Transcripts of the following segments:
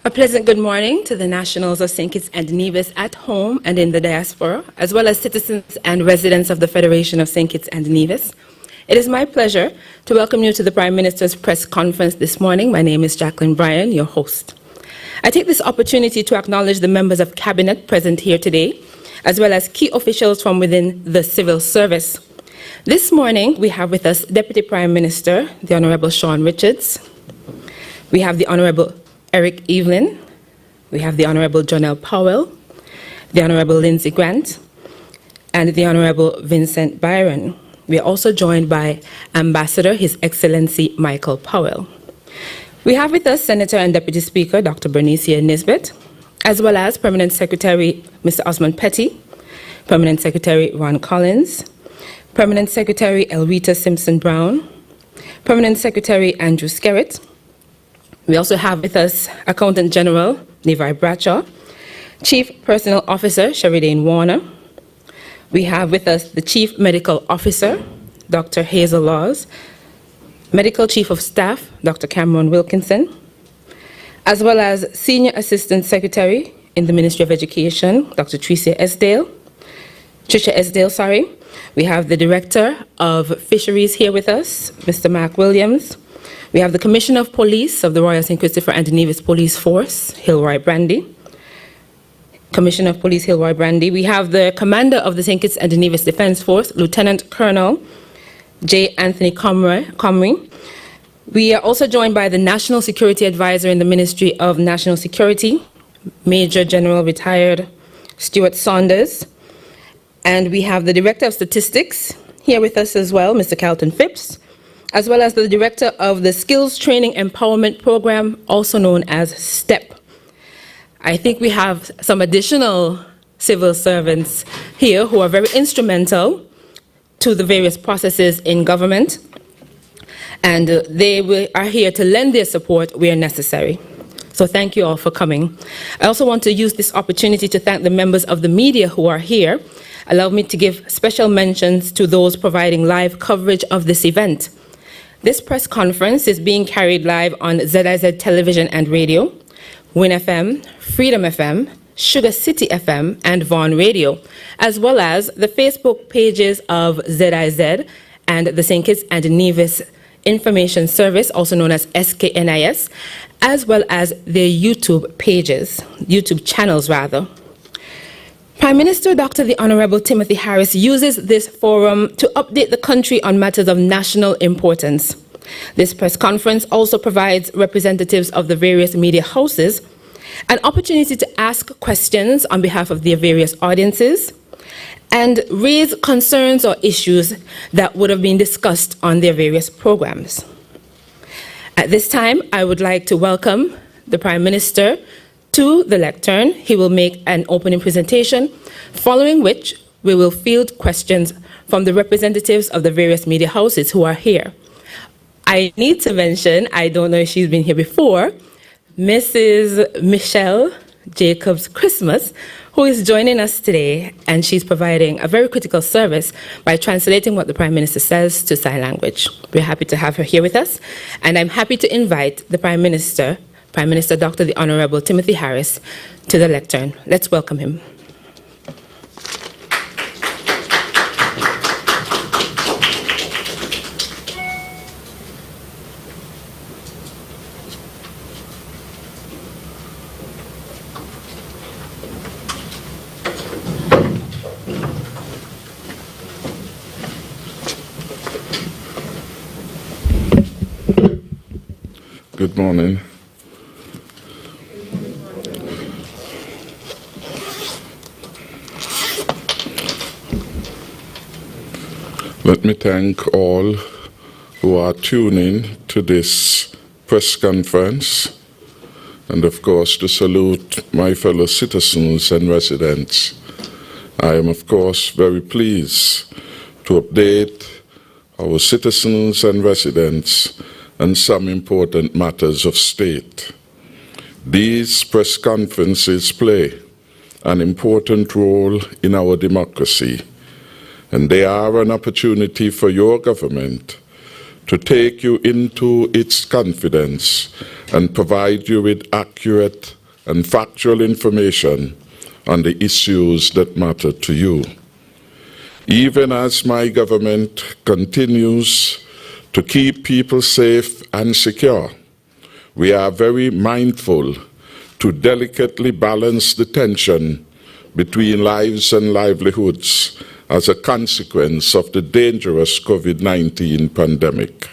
A pleasant good morning to the nationals of St. Kitts and Nevis at home and in the diaspora, as well as citizens and residents of the Federation of St. Kitts and Nevis. It is my pleasure to welcome you to the Prime Minister's press conference this morning. My name is Jacqueline Bryan, your host. I take this opportunity to acknowledge the members of Cabinet present here today, as well as key officials from within the civil service. This morning, we have with us Deputy Prime Minister, the Honorable Sean Richards. We have the Honorable Eric Evelyn, we have the Honorable Jonelle Powell, the Honorable Lindsey Grant, and the Honorable Vincent Byron. We are also joined by Ambassador His Excellency Michael Powell. We have with us Senator and Deputy Speaker Dr. Bernicia Nisbet, as well as Permanent Secretary Mr. Osmond Petty, Permanent Secretary Ron Collins, Permanent Secretary Elwita Simpson-Brown, Permanent Secretary Andrew Skerritt. We also have with us Accountant General Levi Bradshaw, Chief Personnel Officer Sheridane Warner. We have with us the Chief Medical Officer, Dr. Hazel Laws, Medical Chief of Staff, Dr. Cameron Wilkinson, as well as Senior Assistant Secretary in the Ministry of Education, Dr. Tricia Esdale. We have the Director of Fisheries here with us, Mr. Mark Williams. We have the Commissioner of Police of the Royal St. Christopher and Nevis Police Force, Hilroy Brandy. Commissioner of Police Hilroy Brandy. We have the Commander of the St. Kitts and Nevis Defence Force, Lieutenant Colonel J. Anthony Comrie. We are also joined by the National Security Advisor in the Ministry of National Security, Major General Retired Stuart Saunders. And we have the Director of Statistics here with us as well, Mr. Carlton Phipps, as well as the Director of the Skills Training Empowerment Program, also known as STEP. I think we have some additional civil servants here who are very instrumental to the various processes in government, and they are here to lend their support where necessary. So thank you all for coming. I also want to use this opportunity to thank the members of the media who are here. Allow me to give special mentions to those providing live coverage of this event. This press conference is being carried live on ZIZ Television and Radio, Win FM, Freedom FM, Sugar City FM, and Vaughan Radio, as well as the Facebook pages of ZIZ and the St. Kitts and Nevis Information Service, also known as SKNIS, as well as their YouTube channels rather. Prime Minister Dr. the Honorable Timothy Harris uses this forum to update the country on matters of national importance. This press conference also provides representatives of the various media houses an opportunity to ask questions on behalf of their various audiences and raise concerns or issues that would have been discussed on their various programs. At this time, I would like to welcome the Prime Minister to the lectern. He will make an opening presentation, following which we will field questions from the representatives of the various media houses who are here. I need to mention, I don't know if she's been here before, Mrs. Michelle Jacobs-Christmas, who is joining us today, and she's providing a very critical service by translating what the Prime Minister says to sign language. We're happy to have her here with us, and I'm happy to invite the Prime Minister Dr. the Honorable Timothy Harris, to the lectern. Let's welcome him. Good morning. Let me thank all who are tuning to this press conference, and of course to salute my fellow citizens and residents. I am of course very pleased to update our citizens and residents on some important matters of state. These press conferences play an important role in our democracy, and they are an opportunity for your government to take you into its confidence and provide you with accurate and factual information on the issues that matter to you. Even as my government continues to keep people safe and secure, we are very mindful to delicately balance the tension between lives and livelihoods as a consequence of the dangerous COVID-19 pandemic.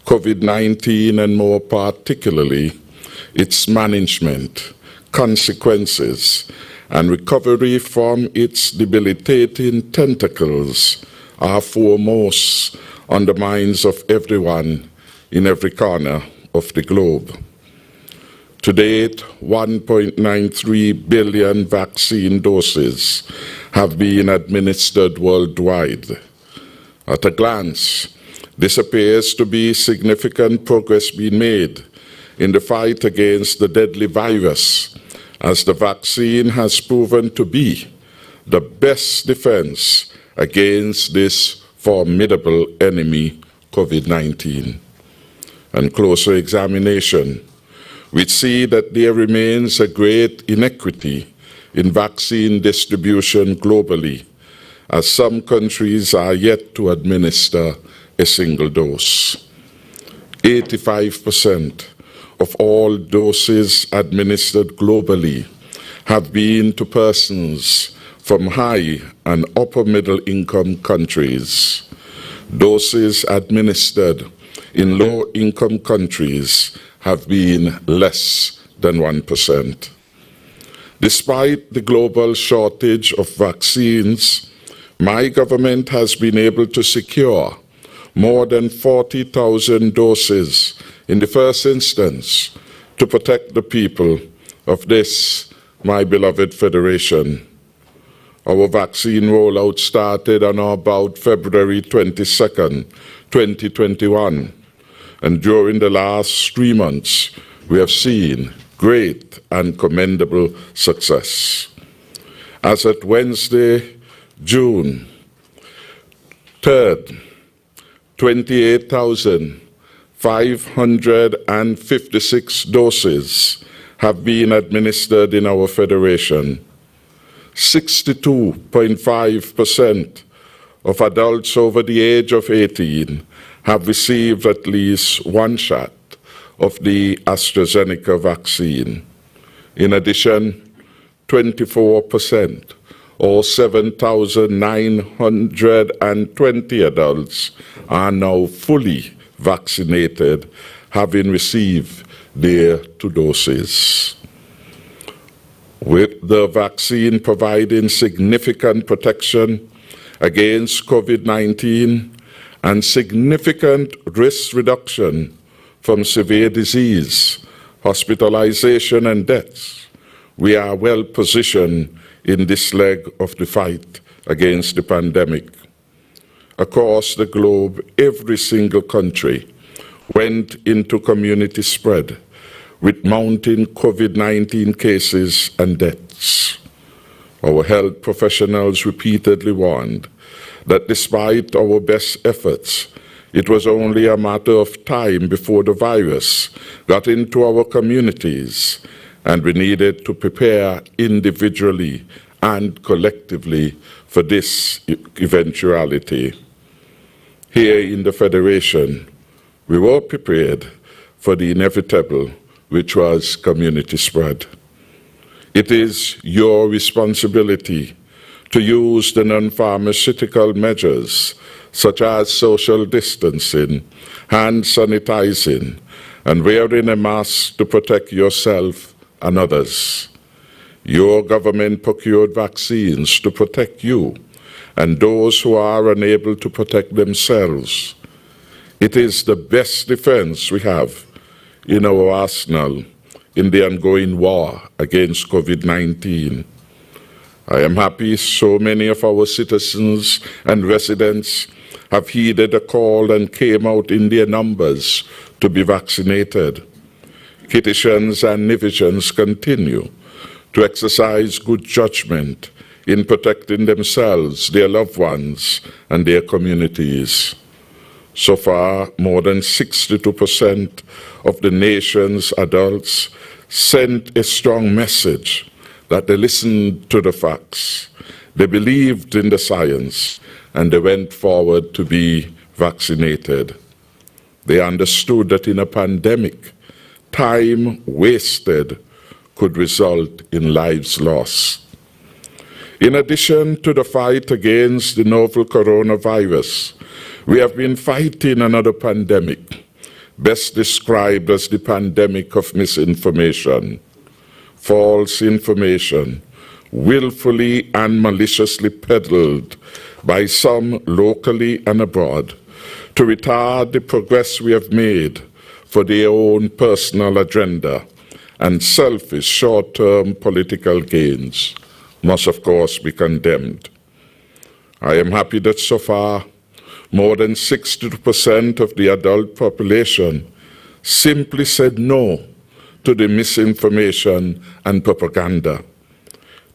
COVID-19, and more particularly its management, consequences, and recovery from its debilitating tentacles are foremost on the minds of everyone in every corner of the globe. To date, 1.93 billion vaccine doses have been administered worldwide. At a glance, this appears to be significant progress being made in the fight against the deadly virus, as the vaccine has proven to be the best defense against this formidable enemy, COVID-19. And closer examination, we see that there remains a great inequity in vaccine distribution globally, as some countries are yet to administer a single dose. 85% of all doses administered globally have been to persons from high and upper middle income countries. Doses administered in low income countries have been less than 1%. Despite the global shortage of vaccines, my government has been able to secure more than 40,000 doses in the first instance to protect the people of this, my beloved federation. Our vaccine rollout started on or about February 22nd, 2021, and during the last 3 months, we have seen great and commendable success. As at Wednesday, June 3rd, 28,556 doses have been administered in our federation. 62.5% of adults over the age of 18 have received at least one shot of the AstraZeneca vaccine. In addition, 24%, or 7,920 adults, are now fully vaccinated, having received their 2 doses. With the vaccine providing significant protection against COVID-19 and significant risk reduction from severe disease, hospitalization, and deaths, we are well positioned in this leg of the fight against the pandemic. Across the globe, every single country went into community spread with mounting COVID-19 cases and deaths. Our health professionals repeatedly warned that despite our best efforts, it was only a matter of time before the virus got into our communities, and we needed to prepare individually and collectively for this eventuality. Here in the Federation, we were prepared for the inevitable, which was community spread. It is your responsibility to use the non-pharmaceutical measures such as social distancing, hand sanitizing, and wearing a mask to protect yourself and others. Your government procured vaccines to protect you and those who are unable to protect themselves. It is the best defense we have in our arsenal in the ongoing war against COVID-19. I am happy so many of our citizens and residents have heeded the call and came out in their numbers to be vaccinated. Kitishans and Nivishans continue to exercise good judgment in protecting themselves, their loved ones, and their communities. So far, more than 62% of the nation's adults sent a strong message that they listened to the facts, they believed in the science, and they went forward to be vaccinated. They understood that in a pandemic, time wasted could result in lives lost. In addition to the fight against the novel coronavirus, we have been fighting another pandemic, best described as the pandemic of misinformation. False information, willfully and maliciously peddled by some locally and abroad to retard the progress we have made for their own personal agenda and selfish short-term political gains, must of course be condemned. I am happy that so far, more than 62% of the adult population simply said no to the misinformation and propaganda.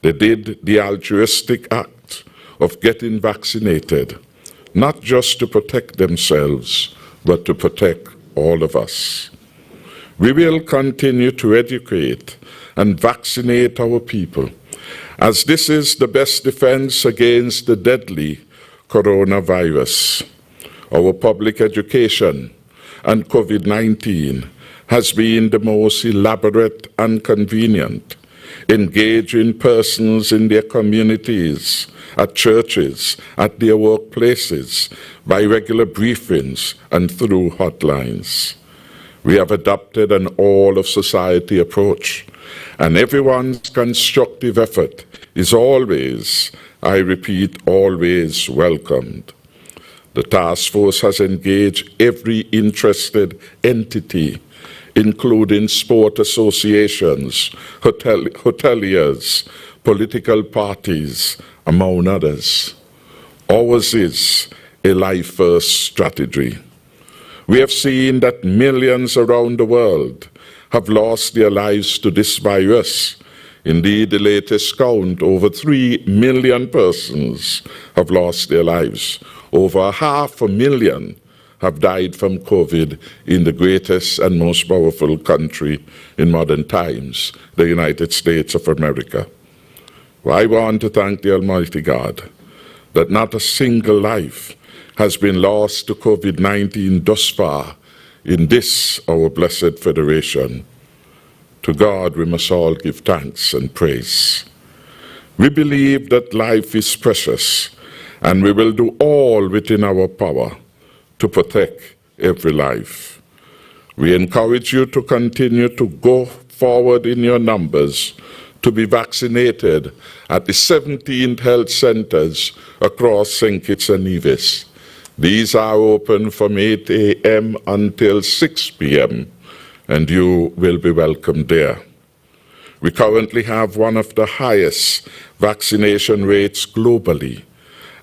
They did the altruistic act of getting vaccinated, not just to protect themselves, but to protect all of us. We will continue to educate and vaccinate our people, as this is the best defense against the deadly coronavirus. Our public education and COVID-19 has been the most elaborate and convenient, engaging persons in their communities, at churches, at their workplaces, by regular briefings and through hotlines. We have adopted an all-of-society approach, and everyone's constructive effort is always, I repeat, always welcomed. The task force has engaged every interested entity, including sport associations, hoteliers, political parties, among others. Ours is a life-first strategy. We have seen that millions around the world have lost their lives to this virus. Indeed, the latest count, over 3 million persons have lost their lives. Over 500,000 have died from COVID in the greatest and most powerful country in modern times, the United States of America. Well, I want to thank the Almighty God that not a single life has been lost to COVID-19 thus far in this, our blessed federation. To God we must all give thanks and praise. We believe that life is precious, and we will do all within our power to protect every life. We encourage you to continue to go forward in your numbers to be vaccinated at the 17 health centers across St. Kitts and Nevis. These are open from 8 a.m. until 6 p.m., and you will be welcome there. We currently have one of the highest vaccination rates globally,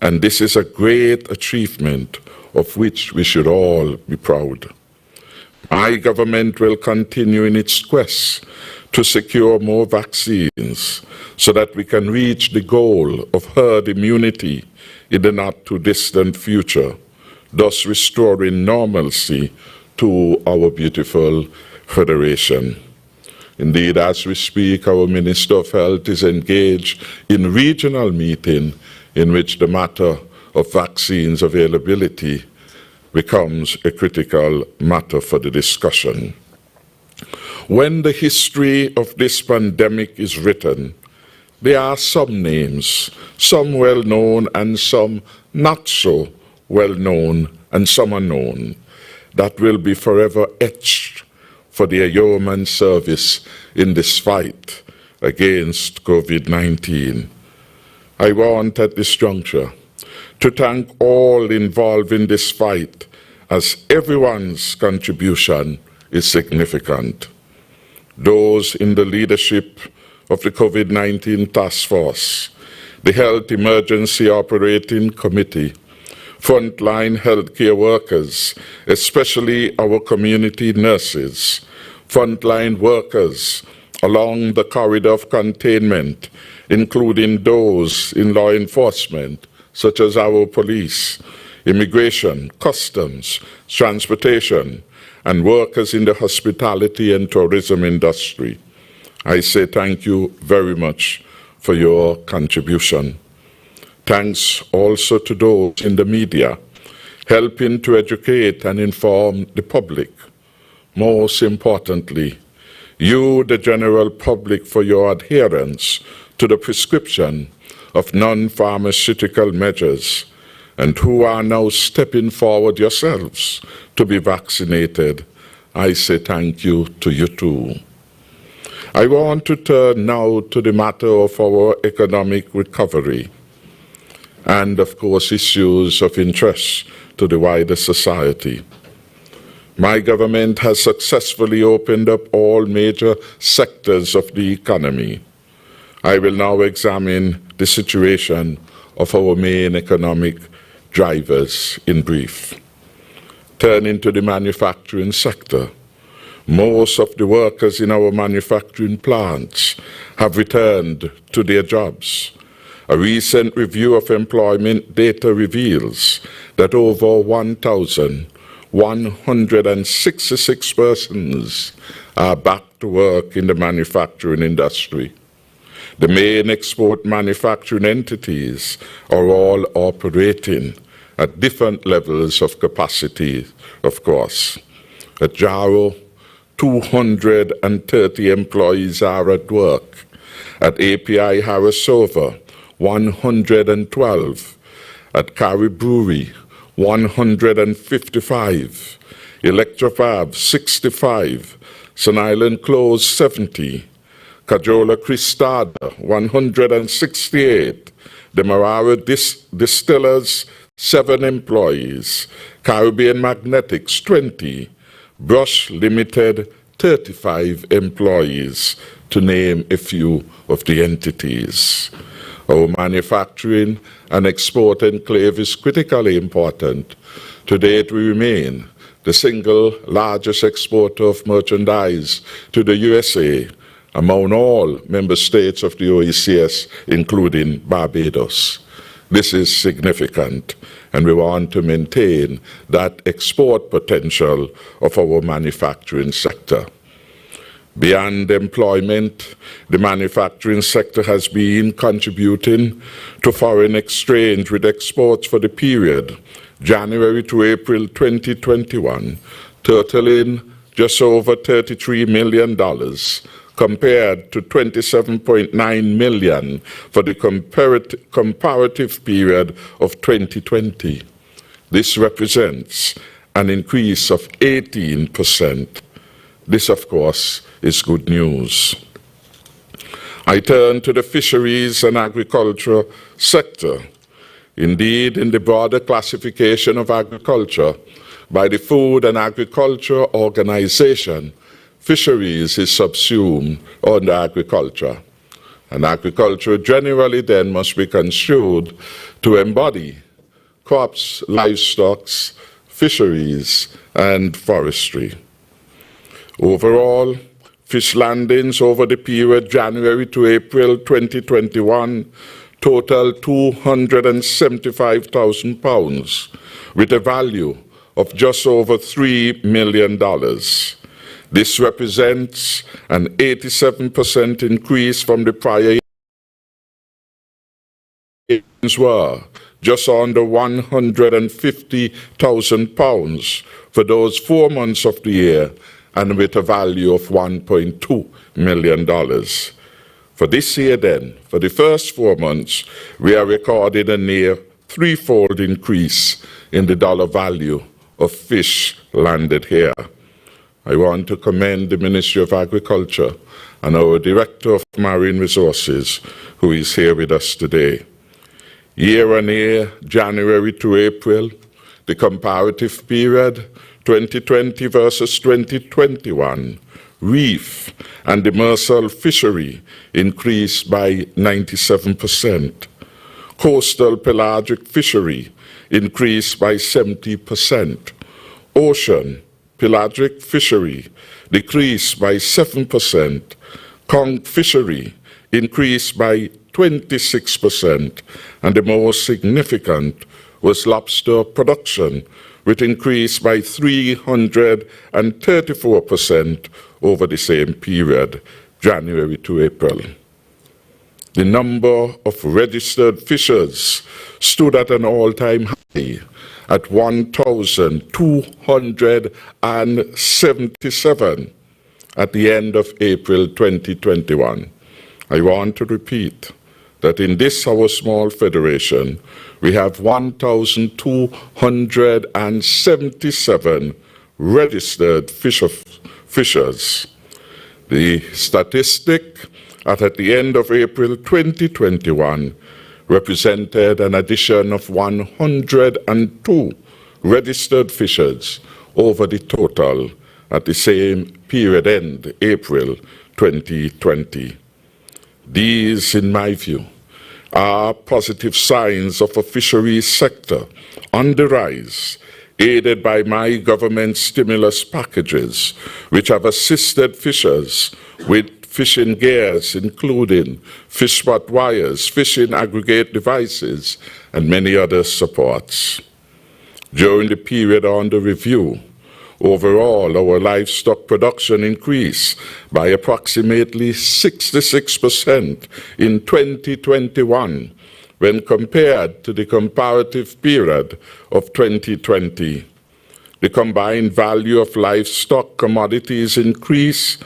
and this is a great achievement of which we should all be proud. My government will continue in its quest to secure more vaccines so that we can reach the goal of herd immunity in the not-too-distant future, thus restoring normalcy to our beautiful federation. Indeed, as we speak, our Minister of Health is engaged in regional meeting in which the matter of vaccines availability becomes a critical matter for the discussion. When the history of this pandemic is written, there are some names, some well-known and some not so well-known and some unknown, that will be forever etched for their yeoman service in this fight against COVID-19. I want at this juncture to thank all involved in this fight, as everyone's contribution is significant. Those in the leadership of the COVID-19 Task Force, the Health Emergency Operating Committee, frontline healthcare workers, especially our community nurses, frontline workers along the corridor of containment, including those in law enforcement, such as our police, immigration, customs, transportation, and workers in the hospitality and tourism industry. I say thank you very much for your contribution. Thanks also to those in the media helping to educate and inform the public. Most importantly, you, the general public, for your adherence to the prescription of non-pharmaceutical measures, and who are now stepping forward yourselves to be vaccinated. I say thank you to you too. I want to turn now to the matter of our economic recovery and, of course, issues of interest to the wider society. My government has successfully opened up all major sectors of the economy. I will now examine the situation of our main economic drivers in brief. Turning to the manufacturing sector, most of the workers in our manufacturing plants have returned to their jobs. A recent review of employment data reveals that over 1,166 persons are back to work in the manufacturing industry. The main export manufacturing entities are all operating at different levels of capacity, of course. At Jaro, 230 employees are at work. At API Harrisova, 112. At Carry Brewery, 155. Electrofab, 65. Sun Island Close, 70. Cajola Cristada, 168. Demerara Distillers, 7 employees. Caribbean Magnetics, 20. Brush Limited, 35 employees, to name a few of the entities. Our manufacturing and export enclave is critically important. To date, we remain the single largest exporter of merchandise to the USA among all member states of the OECS, including Barbados. This is significant, and we want to maintain that export potential of our manufacturing sector. Beyond employment, the manufacturing sector has been contributing to foreign exchange with exports for the period January to April 2021, totaling just over $33 million, compared to $27.9 million for the comparative period of 2020. This represents an increase of 18%. This, of course, is good news. I turn to the fisheries and agriculture sector. Indeed, in the broader classification of agriculture by the Food and Agriculture Organization, fisheries is subsumed under agriculture. And agriculture generally then must be construed to embody crops, livestock, fisheries, and forestry. Overall, fish landings over the period January to April 2021 totaled 275,000 pounds, with a value of just over $3 million. This represents an 87% increase from the prior years were just under 150,000 pounds for those 4 months of the year, and with a value of $1.2 million. For this year then, for the first 4 months, we are recording a near threefold increase in the dollar value of fish landed here. I want to commend the Ministry of Agriculture and our Director of Marine Resources, who is here with us today. Year on year, January to April, the comparative period, 2020 versus 2021, reef and demersal fishery increased by 97%. Coastal pelagic fishery increased by 70%. Ocean pelagic fishery decreased by 7%. Conch fishery increased by 26%. And the most significant, was lobster production, which increased by 334% over the same period, January to April. The number of registered fishers stood at an all-time high at 1,277 at the end of April 2021. I want to repeat that in this our small federation, we have 1,277 registered fishers. The statistic at the end of April 2021 represented an addition of 102 registered fishers over the total at the same period end, April 2020. These, in my view, are positive signs of a fisheries sector on the rise, aided by my government stimulus packages, which have assisted fishers with fishing gears, including fish spot wires, fishing aggregate devices, and many other supports. During the period under review, overall, our livestock production increased by approximately 66% in 2021 when compared to the comparative period of 2020. The combined value of livestock commodities increased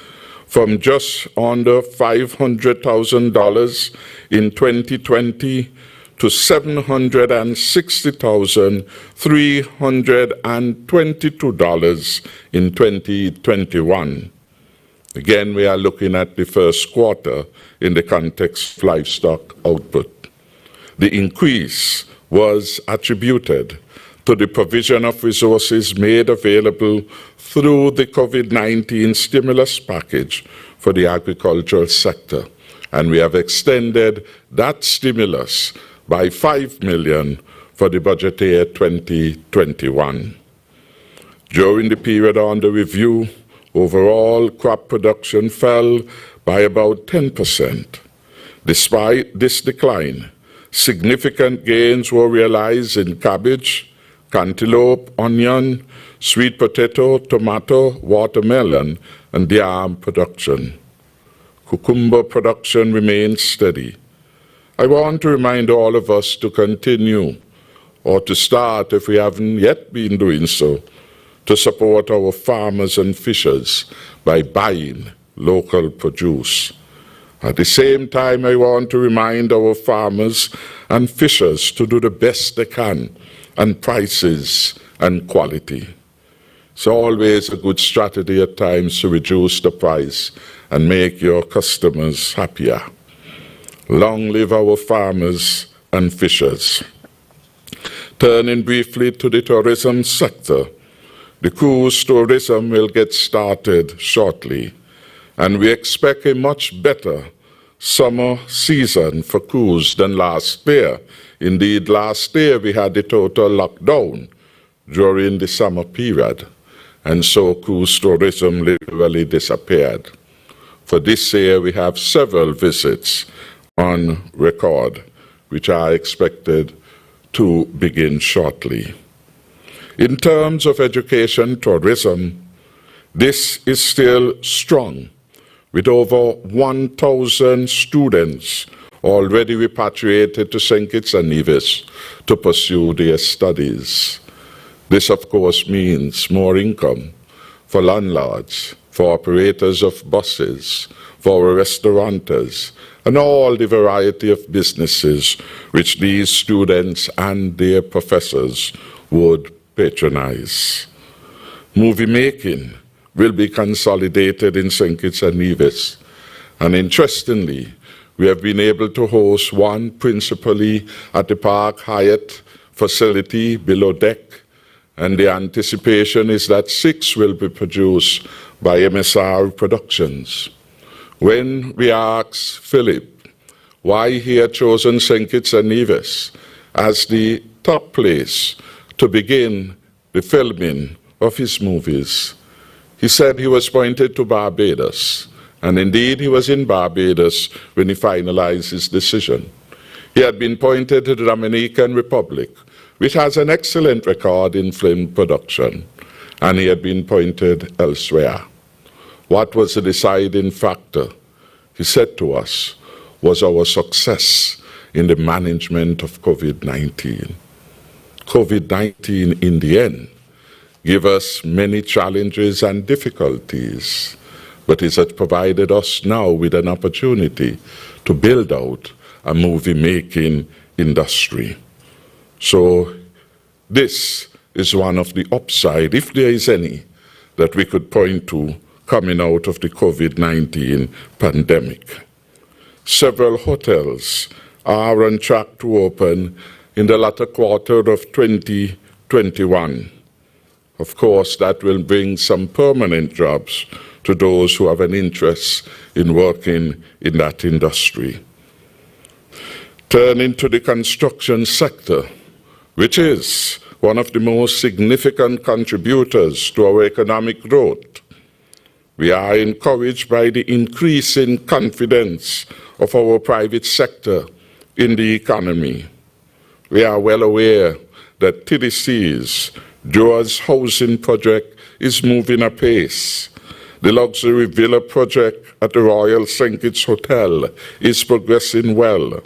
from just under $500,000 in 2020 to $760,322 in 2021. Again, we are looking at the first quarter in the context of livestock output. The increase was attributed to the provision of resources made available through the COVID-19 stimulus package for the agricultural sector, and we have extended that stimulus by $5 million for the budget year 2021. During the period under review, overall crop production fell by about 10%. Despite this decline, significant gains were realized in cabbage, cantaloupe, onion, sweet potato, tomato, watermelon, and yam production. Cucumber production remains steady. I want to remind all of us to continue, or to start if we haven't yet been doing so, to support our farmers and fishers by buying local produce. At the same time, I want to remind our farmers and fishers to do the best they can on prices and quality. It's always a good strategy at times to reduce the price and make your customers happier. Long live our farmers and fishers. Turning briefly to the tourism sector, the cruise tourism will get started shortly, and we expect a much better summer season for cruise than last year. Indeed, last year we had the total lockdown during the summer period, and so cruise tourism literally disappeared. For this year, we have several visits on record, which are expected to begin shortly. In terms of education tourism, this is still strong, with over 1,000 students already repatriated to St. Kitts and Nevis to pursue their studies. This, of course, means more income for landlords, for operators of buses, for our restaurateurs, and all the variety of businesses which these students and their professors would patronize. Movie making will be consolidated in St. Kitts and Nevis, and interestingly, we have been able to host one principally at the Park Hyatt facility below deck, and the anticipation is that 6 will be produced by MSR Productions. When we asked Philip why he had chosen St. Kitts and Nevis as the top place to begin the filming of his movies, he said he was pointed to Barbados, and indeed he was in Barbados when he finalized his decision. He had been pointed to the Dominican Republic, which has an excellent record in film production, and he had been appointed elsewhere. What was the deciding factor, he said to us, was our success in the management of COVID-19. COVID-19, in the end, gave us many challenges and difficulties, but it has provided us now with an opportunity to build out a movie-making industry. So this is one of the upside, if there is any, that we could point to coming out of the COVID-19 pandemic. Several hotels are on track to open in the latter quarter of 2021. Of course, that will bring some permanent jobs to those who have an interest in working in that industry. Turning to the construction sector, which is one of the most significant contributors to our economic growth, we are encouraged by the increasing confidence of our private sector in the economy. We are well aware that TDC's Joa's housing project is moving apace. The luxury villa project at the Royal St. Kitts Hotel is progressing well,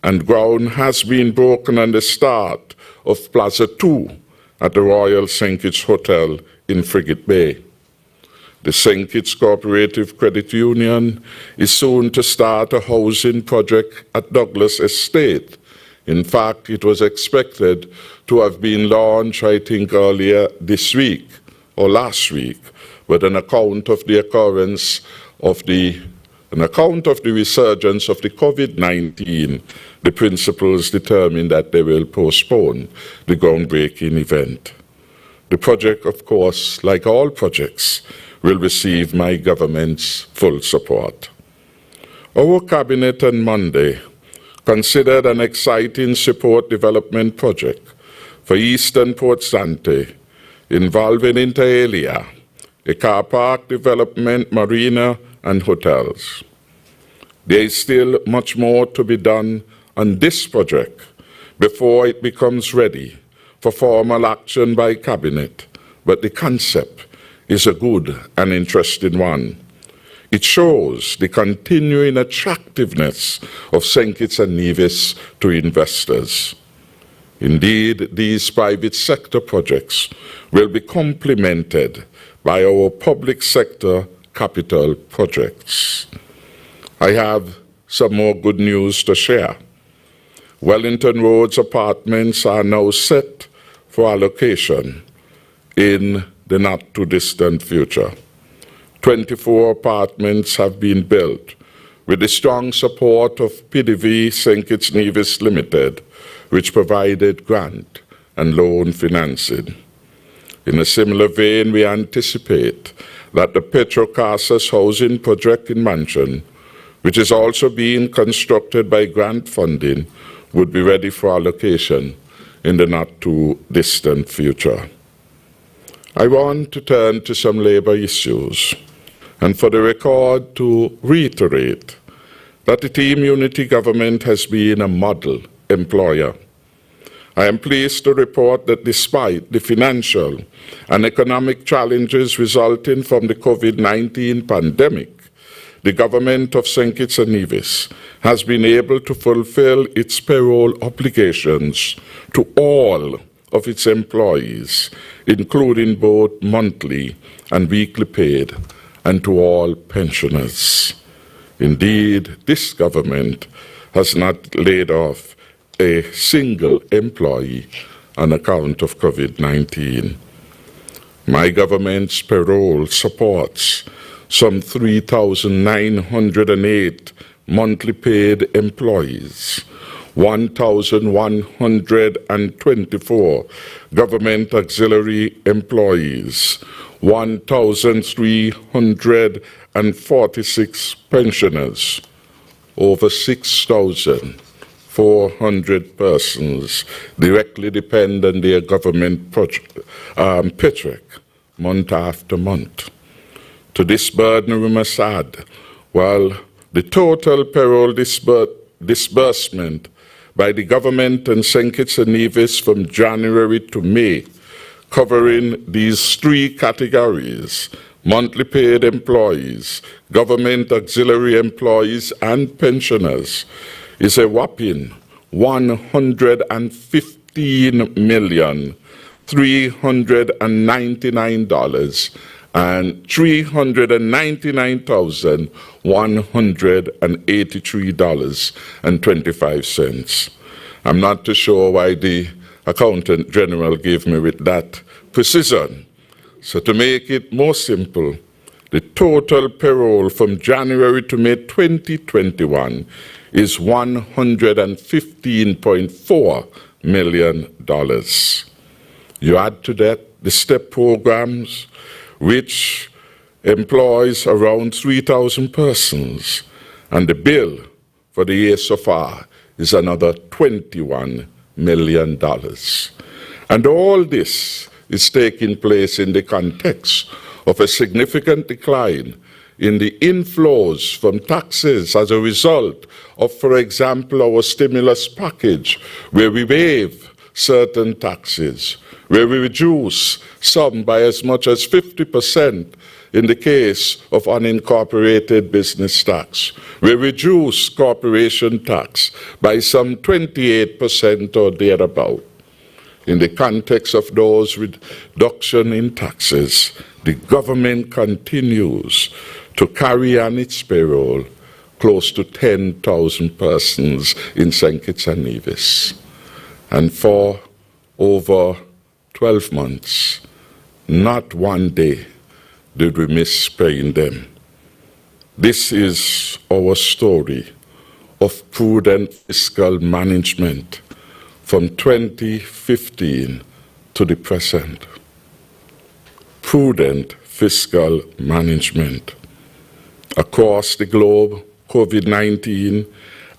and ground has been broken on the start of Plaza 2 at the Royal St. Kitts Hotel in Frigate Bay. The St. Kitts Cooperative Credit Union is soon to start a housing project at Douglas Estate. In fact, it was expected to have been launched, I think, earlier this week or last week, but an account of the resurgence of the COVID-19, the principals determined that they will postpone the groundbreaking event. The project, of course, like all projects, will receive my government's full support. Our cabinet on Monday considered an exciting support development project for Eastern Port Sante involving inter alia, a car park development, marina, and hotels. There is still much more to be done on this project before it becomes ready for formal action by Cabinet, but the concept is a good and interesting one. It shows the continuing attractiveness of St. Kitts and Nevis to investors. Indeed, these private sector projects will be complemented by our public sector capital projects. I have some more good news to share. Wellington Road's apartments are now set for allocation in the not-too-distant future. 24 apartments have been built with the strong support of PDV St. Kitts Nevis Limited, which provided grant and loan financing. In a similar vein, we anticipate that the Petrocasas housing project in Mansion, which is also being constructed by grant funding, would be ready for allocation in the not-too-distant future. I want to turn to some labor issues, and for the record to reiterate that the Team Unity government has been a model employer. I am pleased to report that despite the financial and economic challenges resulting from the COVID-19 pandemic, the government of St. Kitts and Nevis has been able to fulfill its payroll obligations to all of its employees, including both monthly and weekly paid, and to all pensioners. Indeed, this government has not laid off a single employee on account of COVID-19. My government's payroll supports some 3,908 monthly paid employees, 1,124 government auxiliary employees, 1,346 pensioners, over 6,400 persons directly depend on their government paycheck month after month. To this burden, we must add, while the total payroll disbursement by the government and St. Kitts and Nevis from January to May, covering these three categories: monthly paid employees, government auxiliary employees, and pensioners, is a whopping $115,399 and $399,183.25. I'm not too sure why the Accountant General gave me with that precision. So to make it more simple, the total payroll from January to May 2021 is $115.4 million. You add to that the STEP programs, which employs around 3,000 persons, and the bill for the year so far is another $21 million. And all this is taking place in the context of a significant decline in the inflows from taxes as a result of, for example, our stimulus package, where we waive certain taxes, where we reduce some by as much as 50% in the case of unincorporated business tax, we reduce corporation tax by some 28% or thereabout. In the context of those reduction in taxes, the government continues to carry on its payroll close to 10,000 persons in St. Kitts and Nevis. And for over 12 months, not one day did we miss paying them. This is our story of prudent fiscal management from 2015 to the present. Prudent fiscal management. Across the globe, COVID-19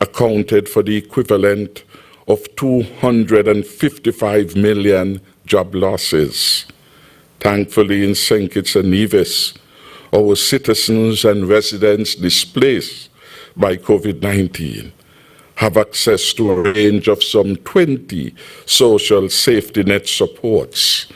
accounted for the equivalent of 255 million job losses. Thankfully, in St. Kitts and Nevis, our citizens and residents displaced by COVID-19 have access to a range of some 20 social safety net supports,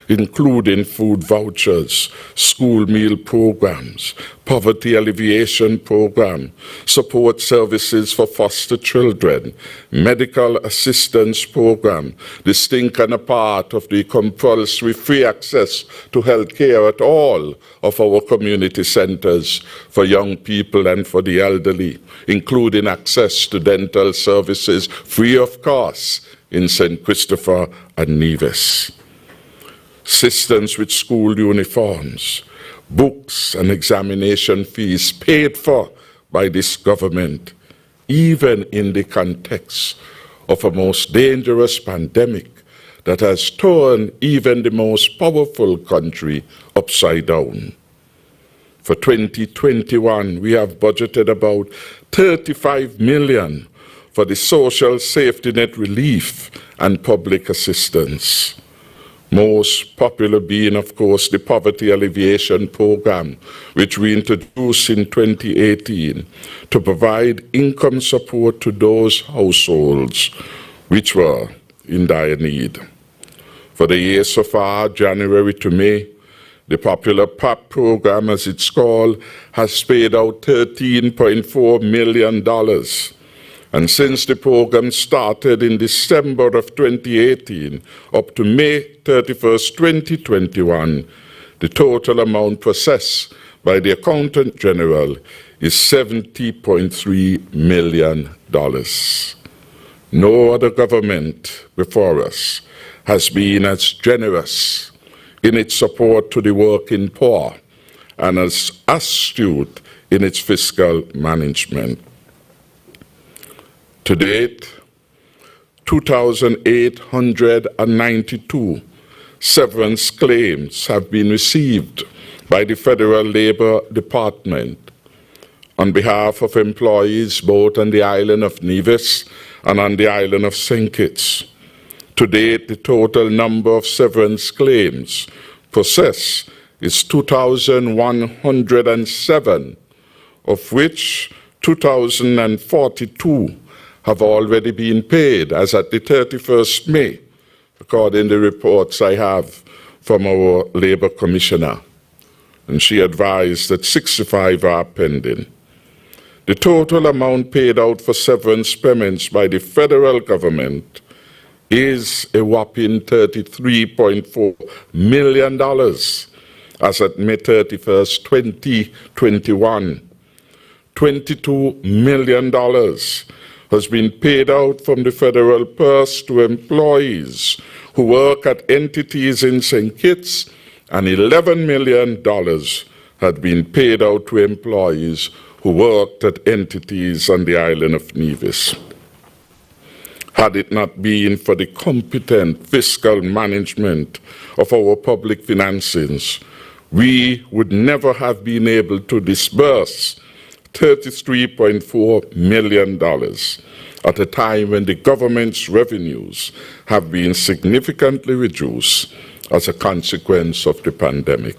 including food vouchers, school meal programs, poverty alleviation program, support services for foster children, medical assistance program, distinct and a part of the compulsory free access to health care at all of our community centers for young people and for the elderly, including access to dental services free of cost in St. Christopher and Nevis. Assistance with school uniforms, books and examination fees paid for by this government, even in the context of a most dangerous pandemic that has turned even the most powerful country upside down. For 2021, we have budgeted about $35 million for the social safety net relief and public assistance. Most popular being, of course, the Poverty Alleviation Program, which we introduced in 2018 to provide income support to those households which were in dire need. For the year so far, January to May, the popular PAP program, as it's called, has paid out $13.4 million. And since the program started in December of 2018 up to May 31st, 2021, the total amount processed by the Accountant General is $70.3 million. No other government before us has been as generous in its support to the working poor and as astute in its fiscal management. To date, 2,892 severance claims have been received by the Federal Labor Department on behalf of employees both on the island of Nevis and on the island of St. Kitts. To date, the total number of severance claims processed is 2,107, of which 2,042 have already been paid as at the 31st May, according to the reports I have from our Labour Commissioner. And she advised that 65 are pending. The total amount paid out for severance payments by the federal government is a whopping $33.4 million as at May 31st, 2021. $22 million has been paid out from the federal purse to employees who work at entities in St. Kitts, and $11 million had been paid out to employees who worked at entities on the island of Nevis. Had it not been for the competent fiscal management of our public finances, we would never have been able to disburse $33.4 million at a time when the government's revenues have been significantly reduced as a consequence of the pandemic.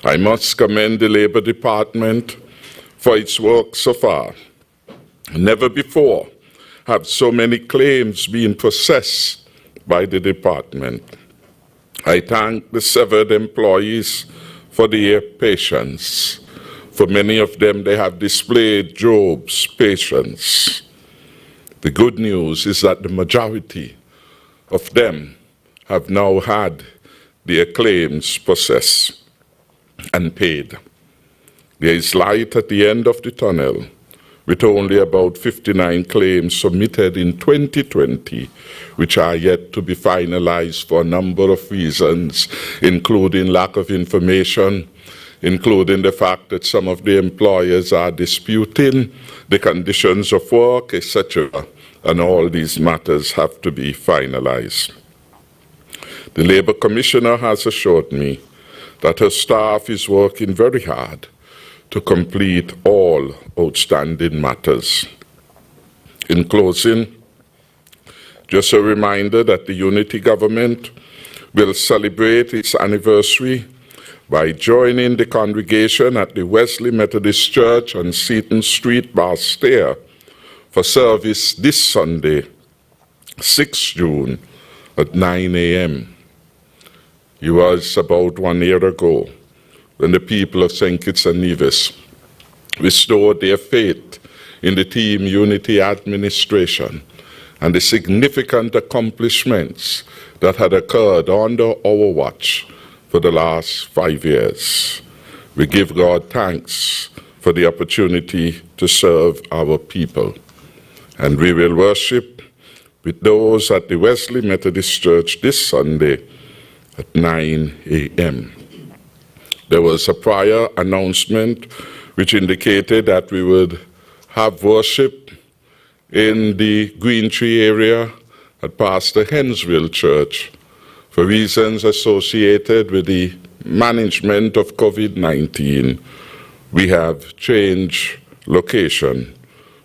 I must commend the Labour Department for its work so far. Never before have so many claims been processed by the department. I thank the severed employees for their patience. For many of them, they have displayed Job's patience. The good news is that the majority of them have now had their claims processed and paid. There is light at the end of the tunnel, with only about 59 claims submitted in 2020, which are yet to be finalized for a number of reasons, including lack of information, including the fact that some of the employers are disputing the conditions of work, etc., and all these matters have to be finalized. The Labour Commissioner has assured me that her staff is working very hard to complete all outstanding matters. In closing, just a reminder that the Unity Government will celebrate its anniversary by joining the congregation at the Wesley Methodist Church on Seaton Street, Barstair, for service this Sunday, 6 June at 9 a.m. It was about 1 year ago when the people of St. Kitts and Nevis restored their faith in the Team Unity administration and the significant accomplishments that had occurred under our watch for the last 5 years. We give God thanks for the opportunity to serve our people. And we will worship with those at the Wesley Methodist Church this Sunday at 9 a.m. There was a prior announcement which indicated that we would have worship in the Green Tree area at Pastor Hensville Church for reasons associated with the management of COVID-19. We have changed location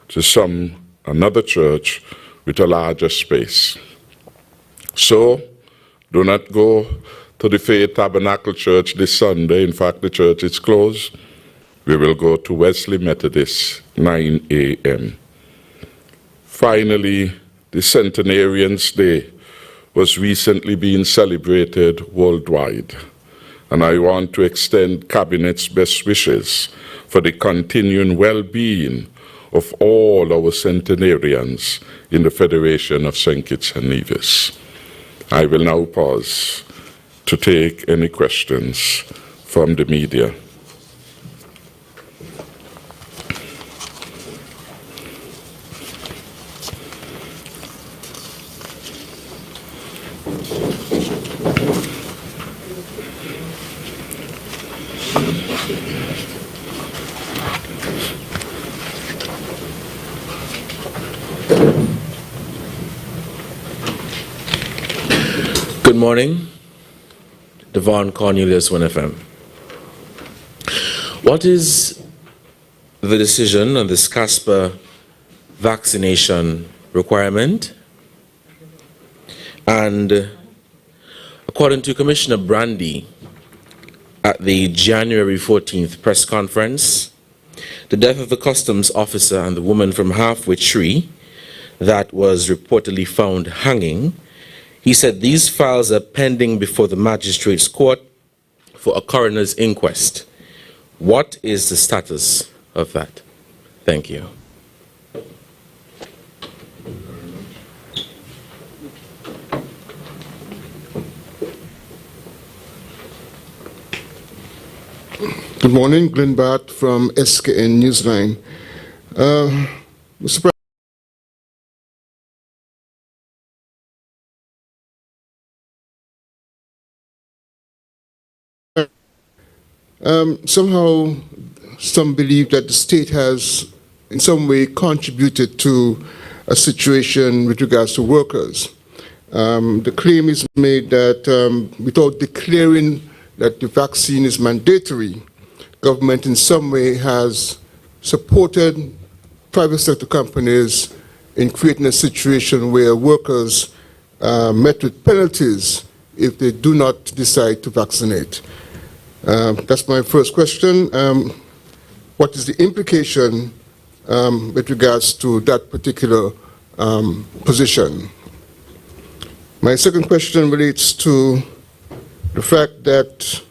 to another church with a larger space. So, do not go to the Faith Tabernacle Church this Sunday. In fact, the church is closed. We will go to Wesley Methodist, 9 a.m. Finally, the Centenarians' Day was recently being celebrated worldwide, and I want to extend Cabinet's best wishes for the continuing well-being of all our centenarians in the Federation of St. Kitts and Nevis. I will now pause to take any questions from the media. Good morning, Devon Cornelius, 1FM. What is the decision on this Casper vaccination requirement? And according to Commissioner Brandy at the January 14th press conference, the death of the customs officer and the woman from Halfway Tree that was reportedly found hanging. He said these files are pending before the magistrate's court for a coroner's inquest. What is the status of that? Thank you. Good morning, Glenn Bart from SKN Newsline. Mr. Somehow, some believe that the state has in some way contributed to a situation with regards to workers. The claim is made that without declaring that the vaccine is mandatory, government in some way has supported private sector companies in creating a situation where workers met with penalties if they do not decide to vaccinate. That's my first question. What is the implication with regards to that particular position? My second question relates to the fact that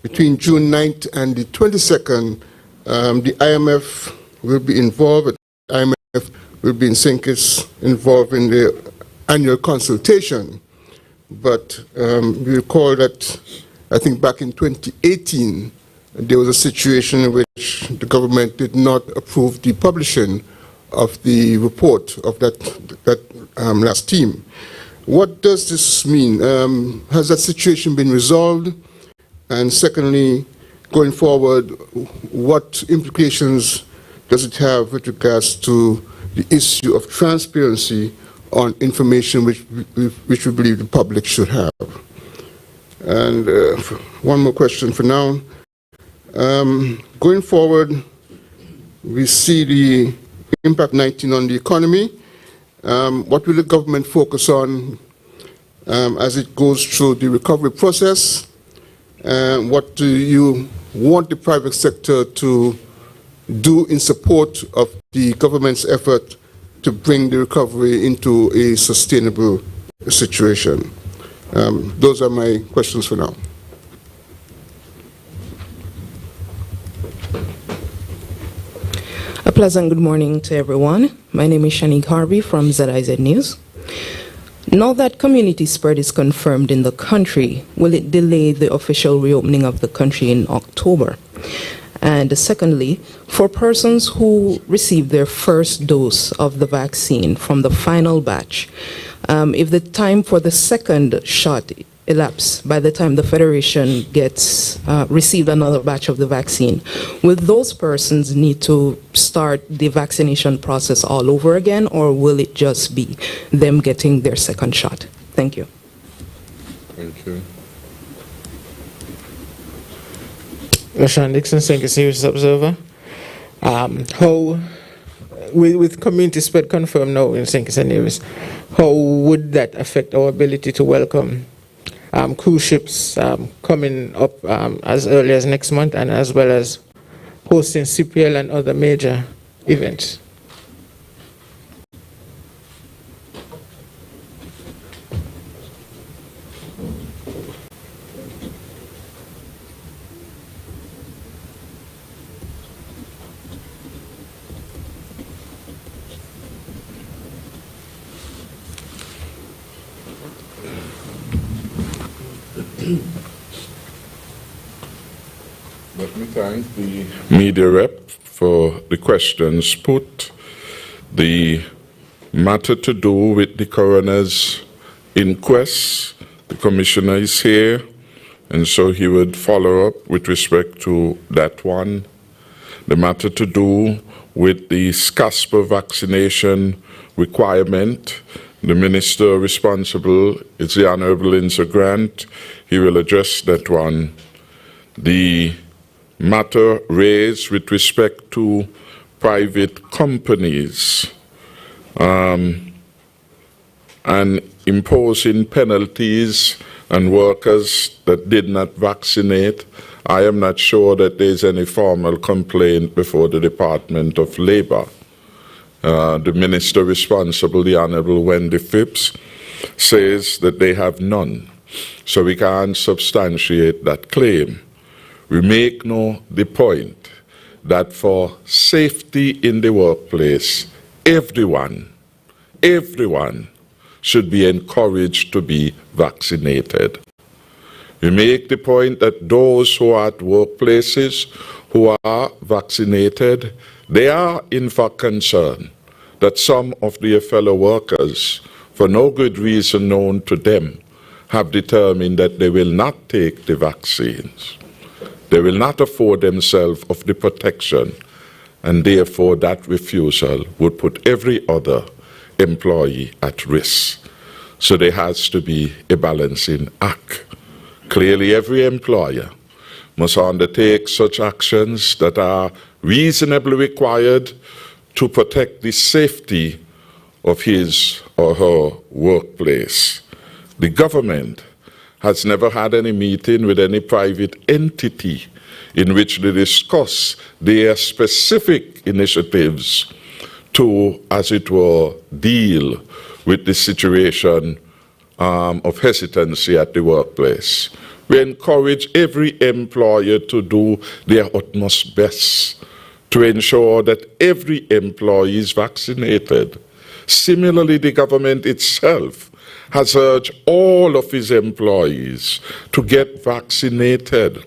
between June 9th and the 22nd, the IMF will be involved. The IMF will be in Sinkis involved in the annual consultation. But we recall that I think back in 2018, there was a situation in which the government did not approve the publishing of the report of that last team. What does this mean? Has that situation been resolved? And secondly, going forward, what implications does it have with regards to the issue of transparency on information which we believe the public should have? And one more question for now. Going forward, we see the impact 19 on the economy. What will the government focus on as it goes through the recovery process? What do you want the private sector to do in support of the government's effort to bring the recovery into a sustainable situation? Those are my questions for now. A pleasant good morning to everyone. My name is Shanique Harvey from ZIZ News. Now that community spread is confirmed in the country, will it delay the official reopening of the country in October? And secondly, for persons who receive their first dose of the vaccine from the final batch, if the time for the second shot elapse by the time the Federation gets received another batch of the vaccine, will those persons need to start the vaccination process all over again, or will it just be them getting their second shot? Thank you. Thank you. Lashawn Dixon, thank you, Serious Observer. With community spread confirmed now in St. Kitts and Nevis, how would that affect our ability to welcome cruise ships coming up as early as next month, and as well as hosting CPL and other major events? Let me thank the media rep for the questions put. The matter to do with the coroner's inquest, the commissioner is here, and so he would follow up with respect to that one. The matter to do with the SCASPA vaccination requirement, the minister responsible is the Honorable Insa Grant. He will address that one. The matter raised with respect to private companies and imposing penalties on workers that did not vaccinate, I am not sure that there's any formal complaint before the Department of Labor. The minister responsible, the Honorable Wendy Phipps, says that they have none. So we can't substantiate that claim. We make the point that for safety in the workplace, everyone should be encouraged to be vaccinated. We make the point that those who are at workplaces who are vaccinated, they are in fact concerned that some of their fellow workers, for no good reason known to them, have determined that they will not take the vaccines. They will not afford themselves of the protection, and therefore that refusal would put every other employee at risk. So there has to be a balancing act. Clearly, every employer must undertake such actions that are reasonably required to protect the safety of his or her workplace. The government has never had any meeting with any private entity in which they discuss their specific initiatives to, as it were, deal with the situation of hesitancy at the workplace. We encourage every employer to do their utmost best to ensure that every employee is vaccinated. Similarly, the government itself has urged all of its employees to get vaccinated,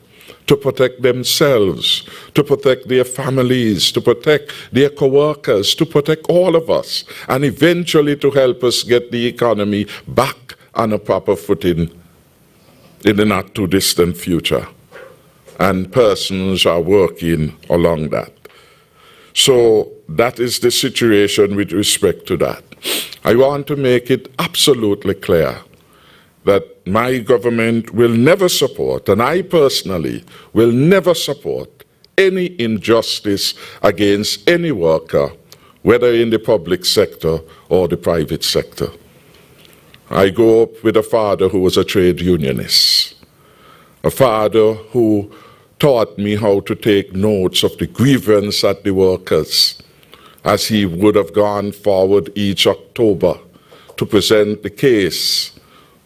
to protect themselves, to protect their families, to protect their co-workers, to protect all of us, and eventually to help us get the economy back on a proper footing in the not too distant future. And persons are working along that. So that is the situation with respect to that. I want to make it absolutely clear that my government will never support, and I personally will never support, any injustice against any worker, whether in the public sector or the private sector. I grew up with a father who was a trade unionist, a father who taught me how to take notes of the grievance at the workers, as he would have gone forward each October to present the case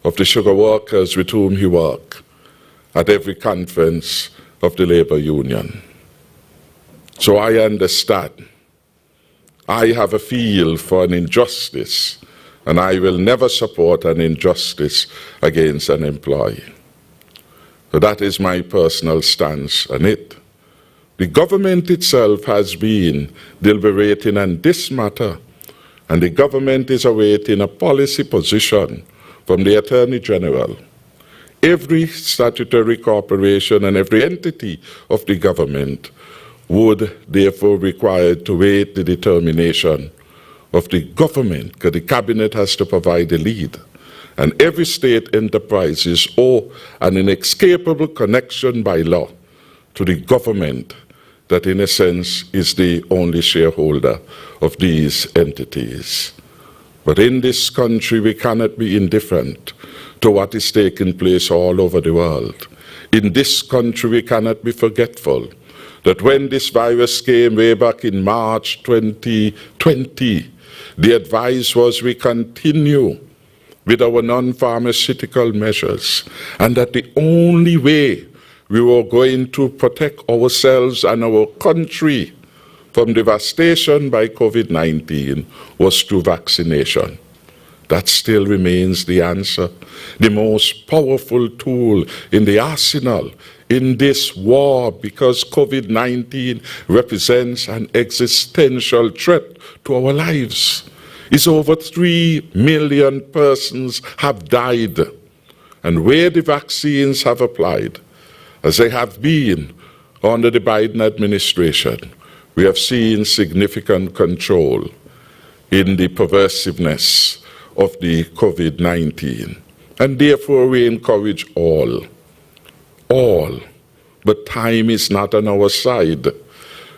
of the sugar workers with whom he worked at every conference of the labor union. So I understand. I have a feel for an injustice, and I will never support an injustice against an employee. So that is my personal stance on it. The government itself has been deliberating on this matter, and the government is awaiting a policy position from the Attorney General. Every statutory corporation and every entity of the government would therefore require to wait the determination of the government, because the cabinet has to provide the lead. And every state enterprises owe an inescapable connection by law to the government that in a sense is the only shareholder of these entities. But in this country we cannot be indifferent to what is taking place all over the world. In this country we cannot be forgetful that when this virus came way back in March 2020, the advice was we continue with our non-pharmaceutical measures, and that the only way we were going to protect ourselves and our country from devastation by COVID-19 was through vaccination. That still remains the answer, the most powerful tool in the arsenal in this war, because COVID-19 represents an existential threat to our lives. It's over 3 million persons have died, and where the vaccines have applied, as they have been under the Biden administration, we have seen significant control in the pervasiveness of the COVID-19. And therefore we encourage all, but time is not on our side.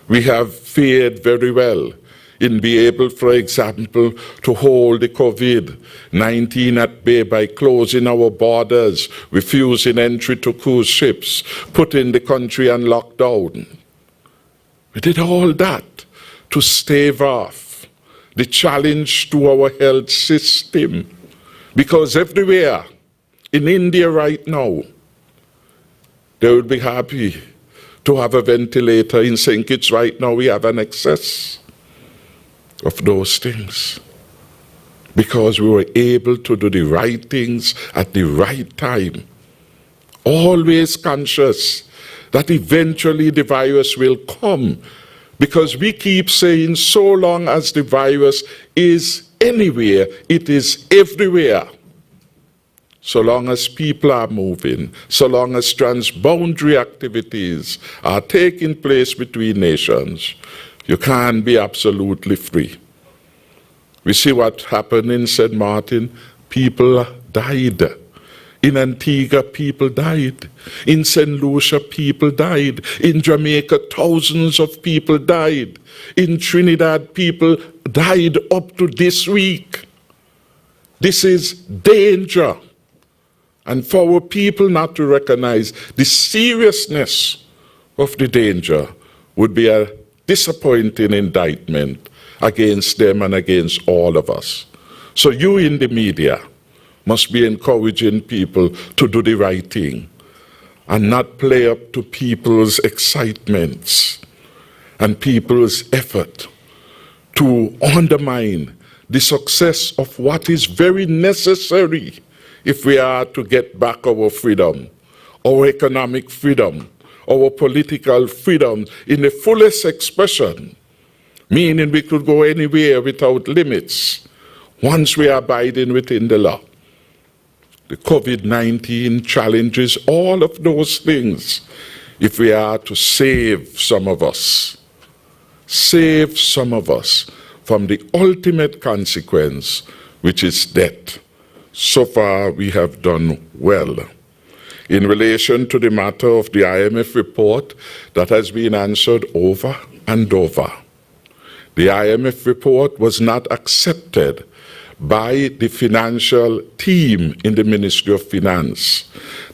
We have fared very well in being able, for example, to hold the COVID-19 at bay by closing our borders, refusing entry to cruise ships, putting the country on lockdown. We did all that to stave off the challenge to our health system, because everywhere in India right now, they would be happy to have a ventilator. In St. Kitts right now, we have an excess of those things because we were able to do the right things at the right time, always conscious that eventually the virus will come, because we keep saying so long as the virus is anywhere, it is everywhere. So long as people are moving, so long as transboundary activities are taking place between nations, you can't be absolutely free. We see what happened in St. Martin. People died. In Antigua, people died. In St. Lucia, people died. In Jamaica, thousands of people died. In Trinidad, people died up to this week. This is danger. And for our people not to recognize the seriousness of the danger would be a disappointing indictment against them and against all of us. So you in the media must be encouraging people to do the right thing and not play up to people's excitements and people's effort to undermine the success of what is very necessary if we are to get back our freedom, our economic freedom, our political freedom in the fullest expression, meaning we could go anywhere without limits once we are abiding within the law. The COVID-19 challenges all of those things if we are to save some of us from the ultimate consequence, which is death. So far, we have done well. In relation to the matter of the IMF report that has been answered over and over, the IMF report was not accepted by the financial team in the Ministry of Finance.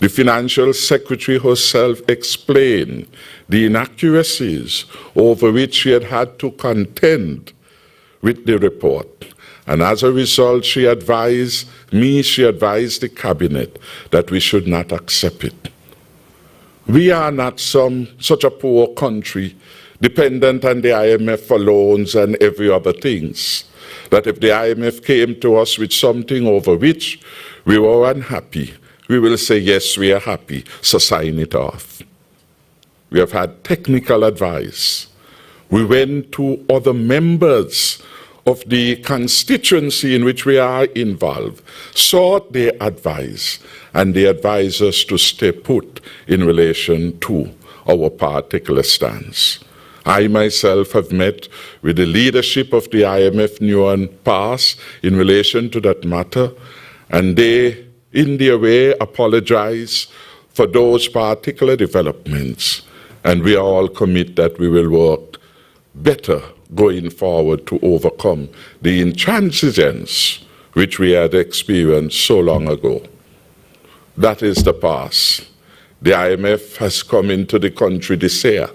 The financial secretary herself explained the inaccuracies over which she had had to contend with the report. And as a result, she advised the cabinet that we should not accept it. We are not such a poor country dependent on the IMF for loans and every other things, that if the IMF came to us with something over which we were unhappy, we will say, yes, we are happy, so sign it off. We have had technical advice. We went to other members of the constituency in which we are involved, sought their advice, and they advised us to stay put in relation to our particular stance. I myself have met with the leadership of the IMF new and past in relation to that matter, and they, in their way, apologize for those particular developments, and we all commit that we will work better going forward to overcome the intransigence which we had experienced so long ago. That is the past. The IMF has come into the country this year.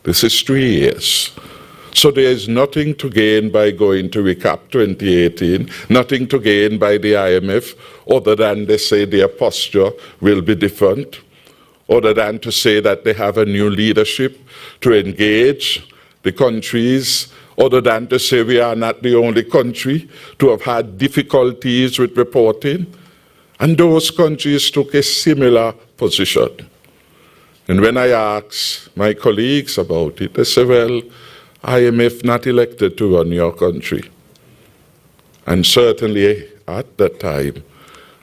This is 3 years. So there is nothing to gain by going to recap 2018, nothing to gain by the IMF, other than they say their posture will be different, other than to say that they have a new leadership to engage the countries, other than to say we are not the only country to have had difficulties with reporting. And those countries took a similar position. And when I asked my colleagues about it, they said, well, IMF not elected to run your country. And certainly at that time,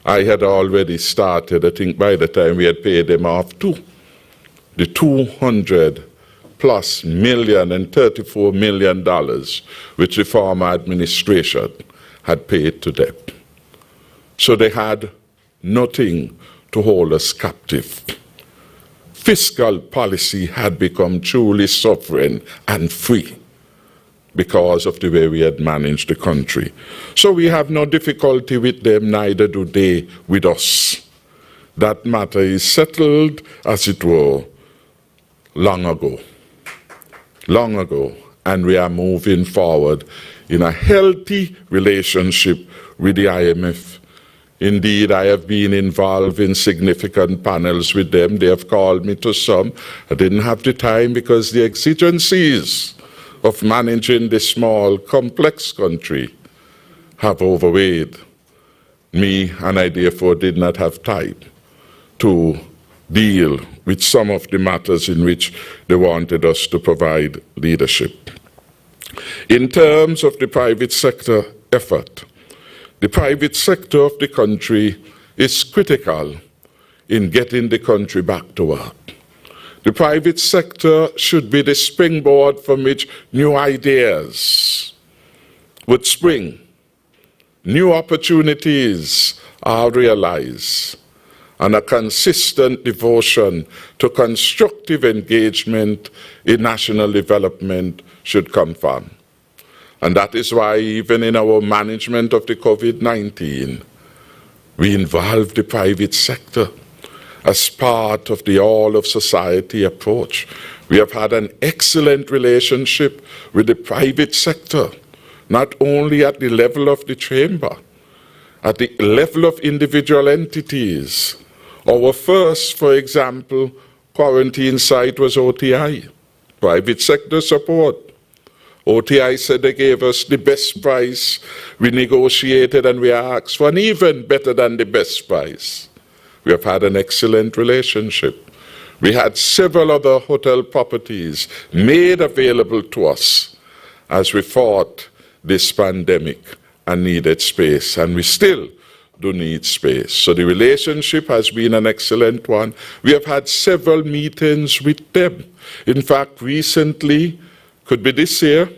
I had already started, I think by the time we had paid them off too, the $200+ million and $34 million which the former administration had paid to them. So they had nothing to hold us captive. Fiscal policy had become truly sovereign and free. because of the way we had managed the country. So we have no difficulty with them, neither do they with us. That matter is settled, as it were, long ago, and we are moving forward in a healthy relationship with the IMF. Indeed, I have been involved in significant panels with them. They have called me to some. I didn't have the time because the exigencies of managing this small, complex country have overweighed me, and I therefore did not have time to deal with some of the matters in which they wanted us to provide leadership. In terms of the private sector effort, the private sector of the country is critical in getting the country back to work. The private sector should be the springboard from which new ideas would spring, new opportunities are realized, and a consistent devotion to constructive engagement in national development should come from. And that is why even in our management of the COVID-19, we involve the private sector as part of the all-of-society approach. We have had an excellent relationship with the private sector, not only at the level of the chamber, at the level of individual entities. Our first, for example, quarantine site was OTI, private sector support. OTI said they gave us the best price. We negotiated and we asked for an even better than the best price. We have had an excellent relationship. We had several other hotel properties made available to us as we fought this pandemic and needed space, and we still do need space. So the relationship has been an excellent one. We have had several meetings with them. In fact, recently, could be this year,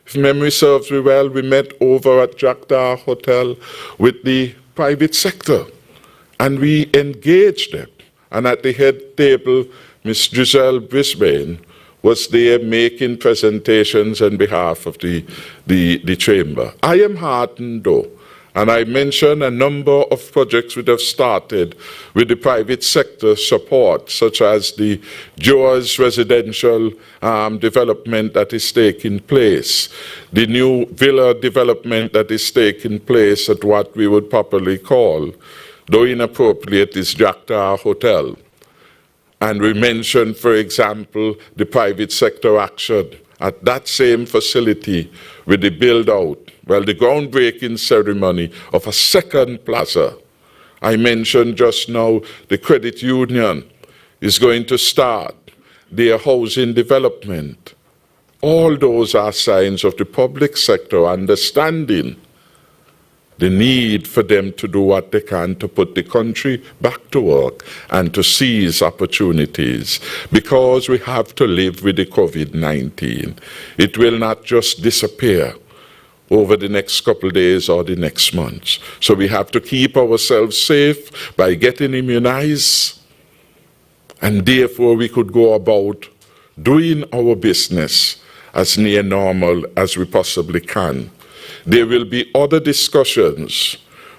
if memory serves me well, we met over at Jakarta Hotel with the private sector, and we engaged them. And at the head table, Ms. Giselle Brisbane was there making presentations on behalf of the chamber. I am heartened, though, and I mentioned a number of projects we have started with the private sector support, such as the Joas residential development that is taking place, the new villa development that is taking place at what we would properly call, though inappropriate, is Jakarta Hotel. And we mentioned, for example, the private sector action at that same facility with the build-out, well, the groundbreaking ceremony of a second plaza. I mentioned just now the credit union is going to start their housing development. All those are signs of the public sector understanding the need for them to do what they can to put the country back to work and to seize opportunities, because we have to live with the COVID-19. It will not just disappear over the next couple of days or the next months. So we have to keep ourselves safe by getting immunized, and therefore we could go about doing our business as near normal as we possibly can. There will be other discussions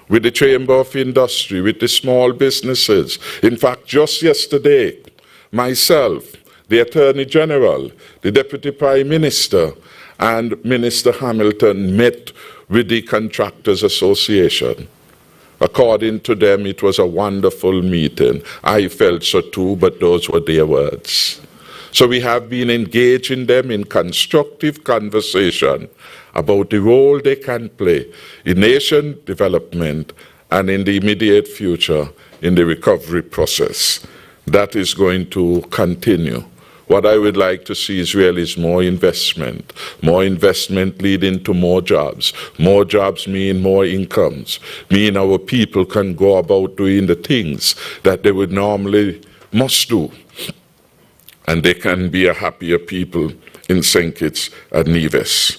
with the Chamber of Industry, with the small businesses. In fact, just yesterday, myself, the Attorney General, the Deputy Prime Minister, and Minister Hamilton met with the Contractors Association. According to them, it was a wonderful meeting. I felt so too, but those were their words. So we have been engaging them in constructive conversation about the role they can play in nation development and in the immediate future in the recovery process. That is going to continue. What I would like to see is really more investment leading to more jobs. More jobs mean more incomes, mean our people can go about doing the things that they would normally must do. And they can be a happier people in St. Kitts and Nevis.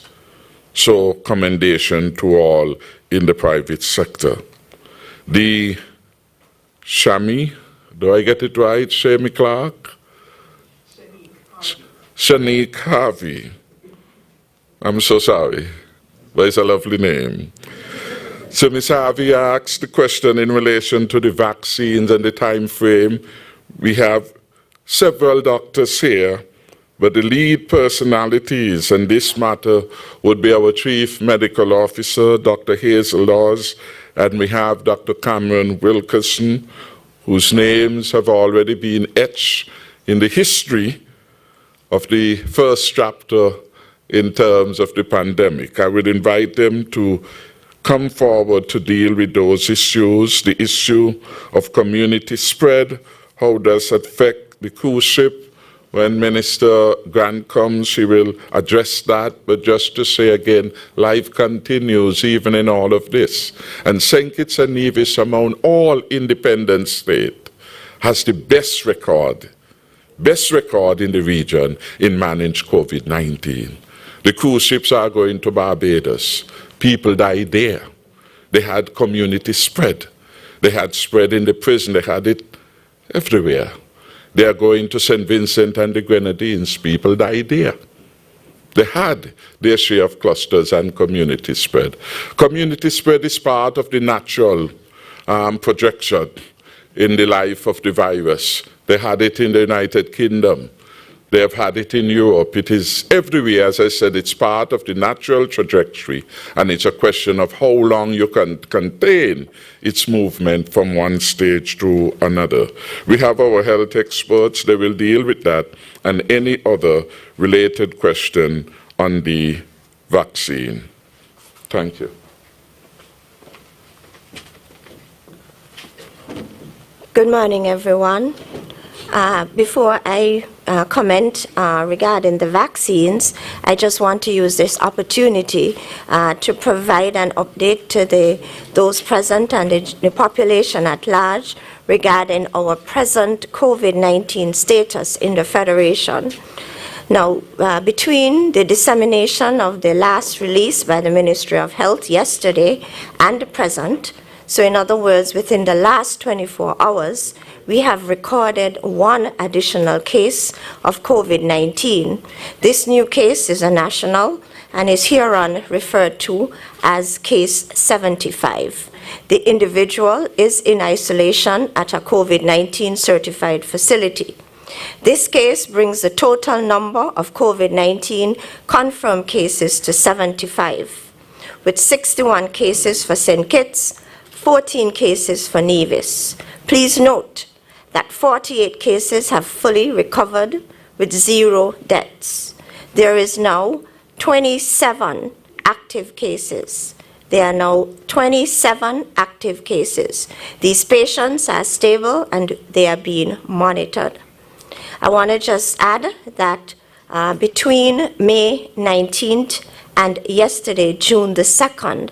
So, commendation to all in the private sector. The Shami, do I get it right? Shami Clark? Shanique Harvey. I'm so sorry, but it's a lovely name. So Ms. Harvey asked the question in relation to the vaccines and the time frame. We have several doctors here, but the lead personalities in this matter would be our Chief Medical Officer, Dr. Hazel Laws, and we have Dr. Cameron Wilkerson, whose names have already been etched in the history of the first chapter in terms of the pandemic. I would invite them to come forward to deal with those issues, the issue of community spread, how does it affect the cruise ship. When Minister Grant comes, she will address that, but just to say again, life continues even in all of this. And St. Kitts and Nevis, among all independent states, has the best record in the region in managed COVID-19. The cruise ships are going to Barbados. People died there. They had community spread. They had spread in the prison. They had it everywhere. They are going to St. Vincent and the Grenadines. People died there. They had their share of clusters and community spread. Community spread is part of the natural projection in the life of the virus. They had it in the United Kingdom. They have had it in Europe. It is everywhere. As I said, it's part of the natural trajectory, and it's a question of how long you can contain its movement from one stage to another. We have our health experts. They will deal with that and any other related question on the vaccine. Thank you. Good morning, everyone. Before I comment regarding the vaccines, I just want to use this opportunity to provide an update to those present and the population at large regarding our present COVID-19 status in the Federation. Now, between the dissemination of the last release by the Ministry of Health yesterday and the present, so in other words, within the last 24 hours, we have recorded one additional case of COVID-19. This new case is a national and is hereon referred to as case 75. The individual is in isolation at a COVID-19 certified facility. This case brings the total number of COVID-19 confirmed cases to 75, with 61 cases for St. Kitts, 14 cases for Nevis. Please note that 48 cases have fully recovered with 0 deaths. There is now 27 active cases. There are now 27 active cases. These patients are stable and they are being monitored. I want to just add that between May 19th and yesterday, June the 2nd,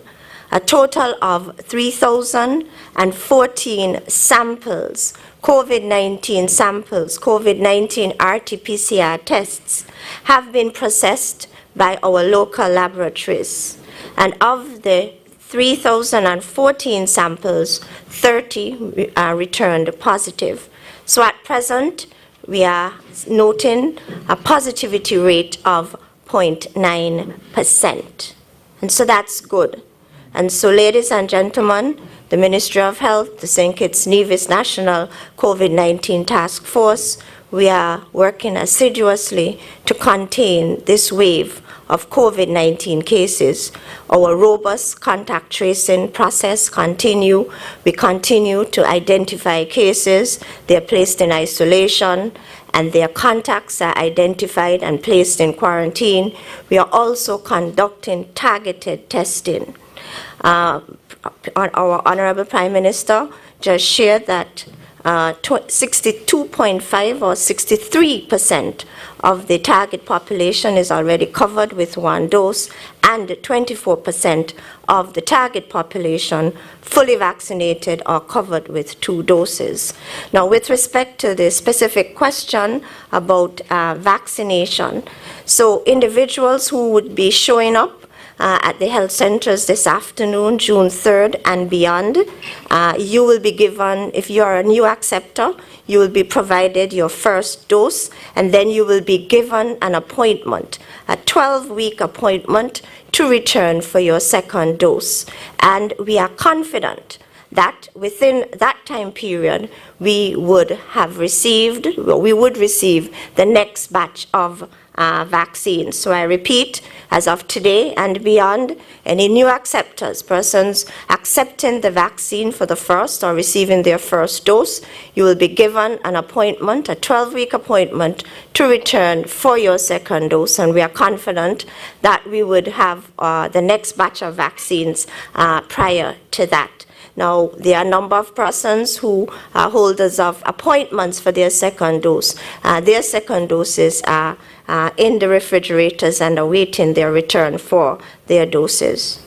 a total of 3,014 samples, COVID-19 samples, COVID-19 RT-PCR tests have been processed by our local laboratories. And of the 3,014 samples, 30 are returned positive. So at present, we are noting a positivity rate of 0.9%. And so that's good. And so, ladies and gentlemen, the Ministry of Health, the St. Kitts Nevis National COVID-19 Task Force, we are working assiduously to contain this wave of COVID-19 cases. Our robust contact tracing process continue. We continue to identify cases. They are placed in isolation, and their contacts are identified and placed in quarantine. We are also conducting targeted testing. Our Honorable Prime Minister just shared that 62.5 or 63% of the target population is already covered with 1 dose, and 24% of the target population fully vaccinated or covered with 2 doses. Now, with respect to the specific question about vaccination, so individuals who would be showing up at the health centers this afternoon, June 3rd and beyond. You will be given, if you're a new acceptor, you will be provided your first dose, and then you will be given an appointment, a 12-week appointment to return for your second dose. And we are confident that within that time period, we would receive the next batch of vaccines. So I repeat, as of today and beyond, any new acceptors, persons accepting the vaccine for the first or receiving their first dose, you will be given an appointment, a 12-week appointment, to return for your second dose. And we are confident that we would have the next batch of vaccines prior to that. Now, there are a number of persons who are holders of appointments for their second dose. Their second doses are in the refrigerators and awaiting their return for their doses.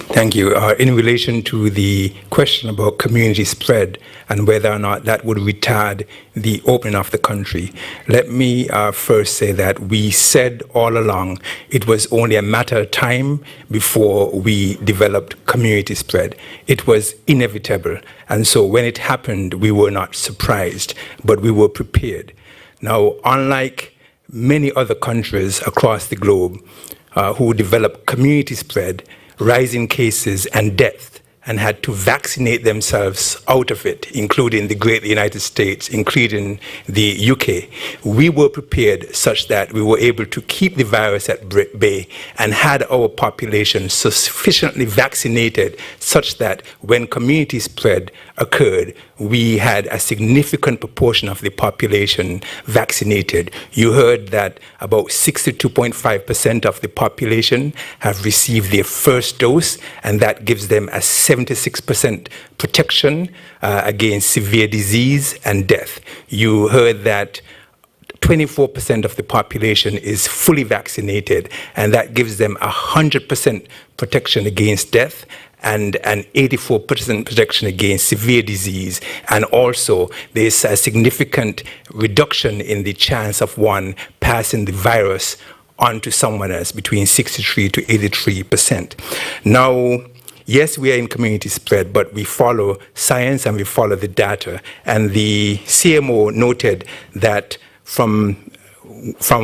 Thank you. In relation to the question about community spread and whether or not that would retard the opening of the country, let me first say that we said all along it was only a matter of time before we developed community spread. It was inevitable. And so when it happened, we were not surprised, but we were prepared. Now, unlike many other countries across the globe who developed community spread, rising cases and death, and had to vaccinate themselves out of it, including the great United States, including the UK. We were prepared such that we were able to keep the virus at bay and had our population sufficiently vaccinated such that when community spread occurred, we had a significant proportion of the population vaccinated. You heard that about 62.5% of the population have received their first dose, and that gives them a 76% protection against severe disease and death. You heard that 24% of the population is fully vaccinated, and that gives them 100% protection against death and an 84% protection against severe disease. And also, there's a significant reduction in the chance of one passing the virus onto someone else, between 63 to 83%. Now, yes, we are in community spread, but we follow science and we follow the data. And the CMO noted that from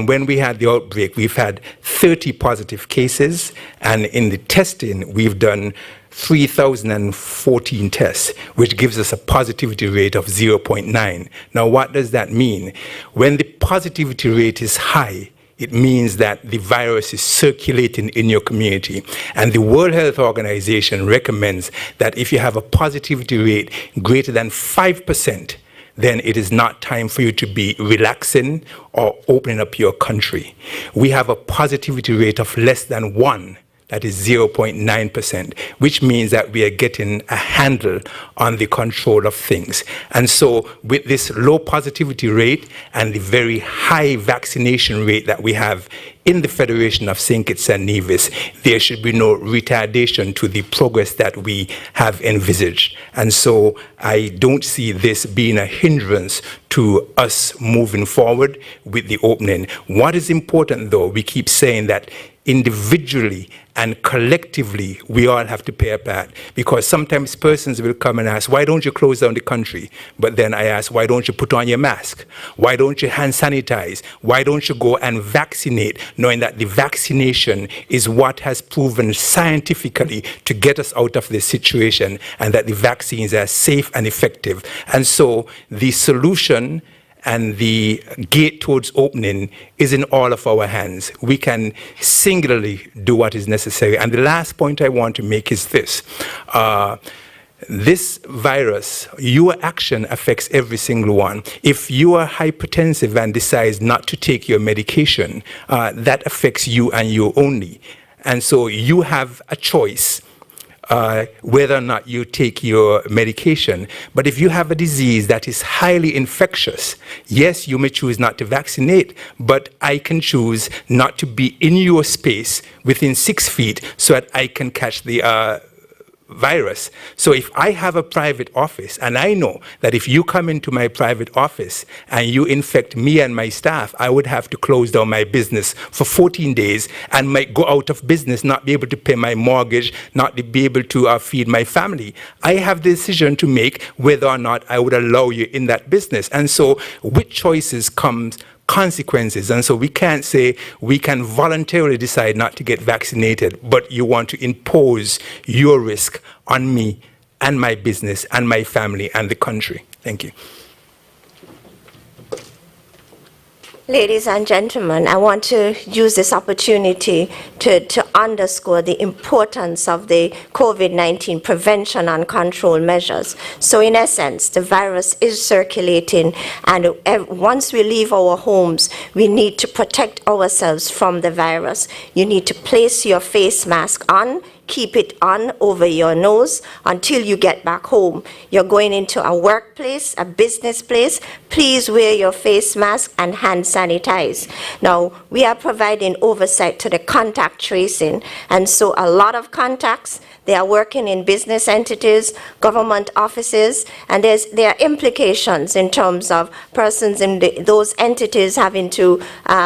when we had the outbreak, we've had 30 positive cases, and in the testing, we've done 3,014 tests, which gives us a positivity rate of 0.9. Now, what does that mean? When the positivity rate is high, it means that the virus is circulating in your community. And the World Health Organization recommends that if you have a positivity rate greater than 5%, then it is not time for you to be relaxing or opening up your country. We have a positivity rate of less than 1. That is 0.9%, which means that we are getting a handle on the control of things. And so with this low positivity rate and the very high vaccination rate that we have in the Federation of St. Kitts and Nevis, there should be no retardation to the progress that we have envisaged. And so I don't see this being a hindrance to us moving forward with the opening. What is important, though, we keep saying that individually and collectively, we all have to play a part, because sometimes persons will come and ask, why don't you close down the country? But then I ask, why don't you put on your mask? Why don't you hand sanitize? Why don't you go and vaccinate, knowing that the vaccination is what has proven scientifically to get us out of this situation, and that the vaccines are safe and effective. And so the solution and the gate towards opening is in all of our hands. We can singularly do what is necessary. And the last point I want to make is this. This virus, your action affects every single one. If you are hypertensive and decide not to take your medication, that affects you and you only. And so you have a choice whether or not you take your medication. But if you have a disease that is highly infectious, yes, you may choose not to vaccinate, but I can choose not to be in your space within 6 feet so that I can catch the virus. So if I have a private office, and I know that if you come into my private office and you infect me and my staff, I would have to close down my business for 14 days and might go out of business, not be able to pay my mortgage, not be able to feed my family. I have the decision to make whether or not I would allow you in that business. And so with choices comes consequences. And so we can't say we can voluntarily decide not to get vaccinated, but you want to impose your risk on me and my business and my family and the country. Thank you. Ladies and gentlemen, I want to use this opportunity to underscore the importance of the COVID-19 prevention and control measures. So in essence, the virus is circulating, and once we leave our homes, we need to protect ourselves from the virus. You need to place your face mask on. Keep it on over your nose until you get back home. You're going into a workplace, a business place, please wear your face mask and hand sanitize. Now, we are providing oversight to the contact tracing, and so a lot of contacts, they are working in business entities, government offices, and there are implications in terms of persons in those entities having to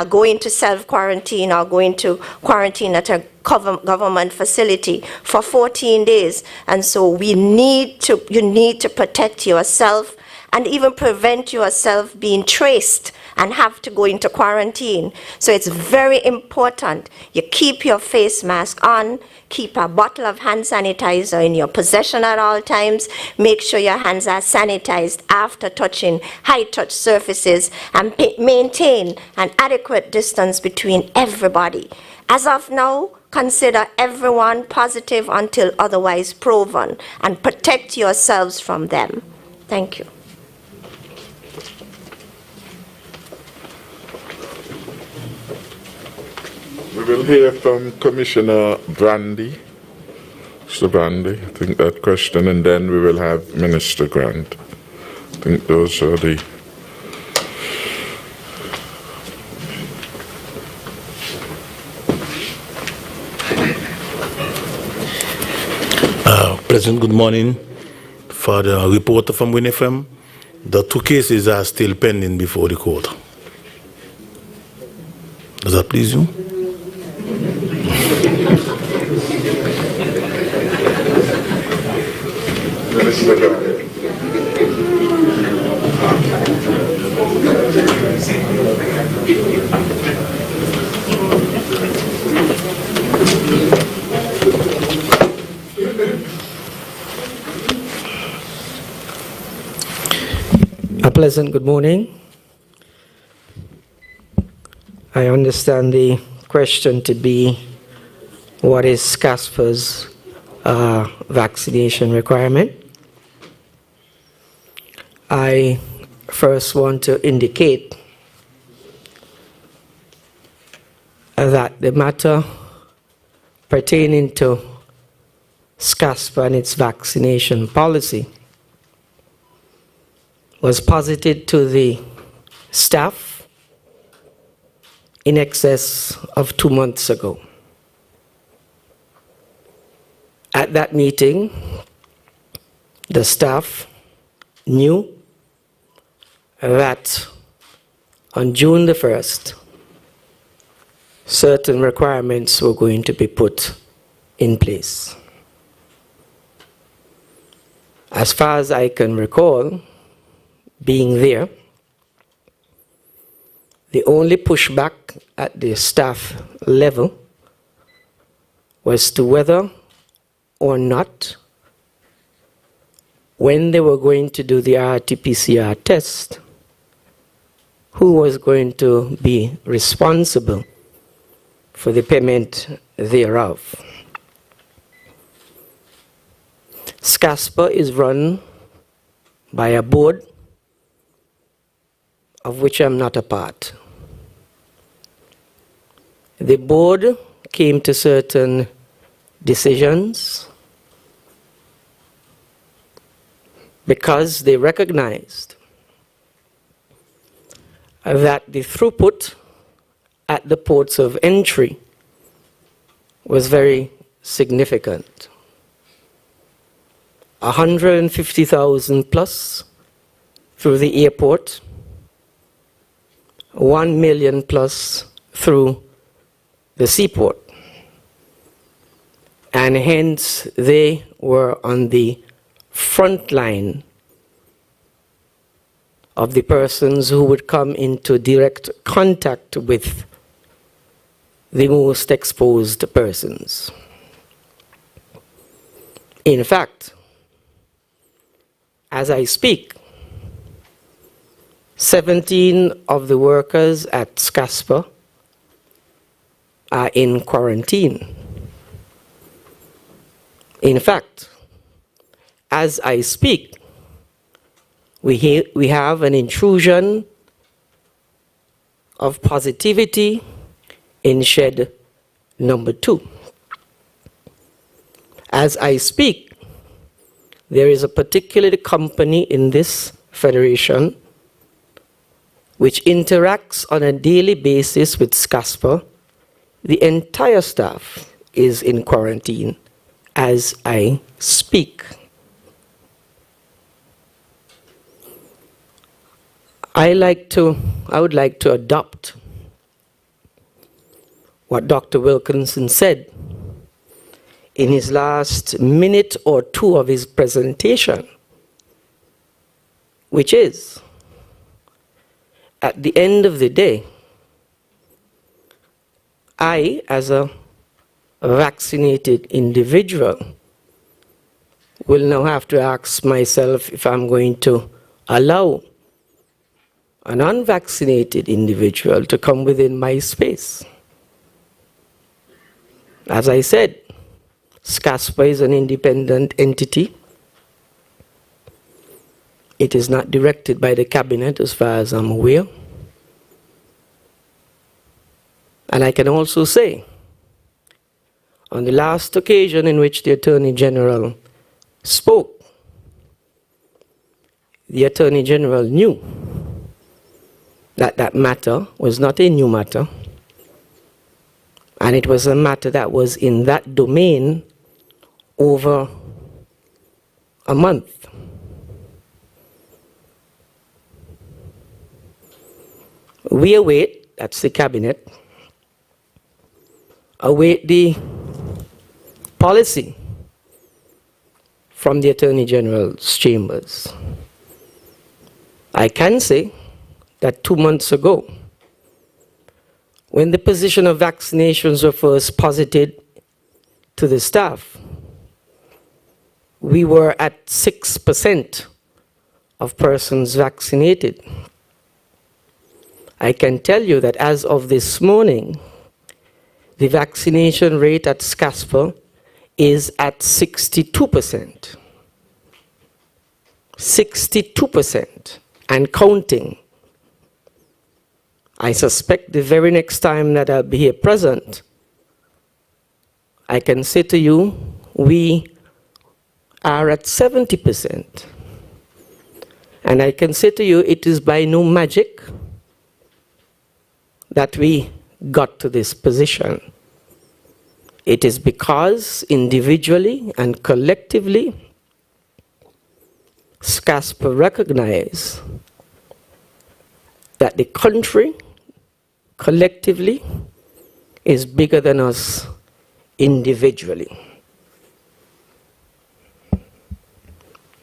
go into self-quarantine or go into quarantine at a government facility for 14 days. And so you need to protect yourself and even prevent yourself being traced and have to go into quarantine. So it's very important you keep your face mask on, keep a bottle of hand sanitizer in your possession at all times, make sure your hands are sanitized after touching high-touch surfaces, and maintain an adequate distance between everybody. As of now, consider everyone positive until otherwise proven, and protect yourselves from them. Thank you. We will hear from Commissioner Brandy. Mr. Brandy, I think that question, and then we will have Minister Grant. I think those are the... President, good morning. For the reporter from WinFM, the two cases are still pending before the court. Does that please you? Minister Grant. A pleasant good morning. I understand the question to be, what is SCASPA's vaccination requirement? I first want to indicate that the matter pertaining to SCASPA and its vaccination policy was posited to the staff in excess of 2 months ago. At that meeting, the staff knew that on June the 1st, certain requirements were going to be put in place. As far as I can recall, being there, the only pushback at the staff level was to whether or not, when they were going to do the RT-PCR test, who was going to be responsible for the payment thereof. SCASPA is run by a board of which I'm not a part. The board came to certain decisions because they recognized that the throughput at the ports of entry was very significant. 150,000 plus through the airport, 1 million plus through the seaport. And hence they were on the front line of the persons who would come into direct contact with the most exposed persons. In fact, as I speak, 17 of the workers at SCASPA are in quarantine. In fact, as I speak, we have an intrusion of positivity in shed number 2. As I speak, there is a particular company in this federation which interacts on a daily basis with SCASPA. The entire staff is in quarantine as I speak. I would like to adopt what Dr. Wilkinson said in his last minute or two of his presentation, which is, at the end of the day, I, as a vaccinated individual, will now have to ask myself if I'm going to allow an unvaccinated individual to come within my space. As I said, SCASPA is an independent entity. It is not directed by the cabinet as far as I'm aware. And I can also say, on the last occasion in which the Attorney General spoke, the Attorney General knew that that matter was not a new matter, and it was a matter that was in that domain over a month. We await, that's the cabinet, await the policy from the Attorney General's chambers. I can say that 2 months ago, when the position of vaccinations were first posited to the staff, we were at 6% of persons vaccinated. I can tell you that as of this morning, the vaccination rate at SCASPA is at 62%. 62% and counting. I suspect the very next time that I'll be here present, I can say to you, we are at 70%. And I can say to you, it is by no magic that we got to this position. It is because individually and collectively, SCASPA recognize that the country collectively is bigger than us individually.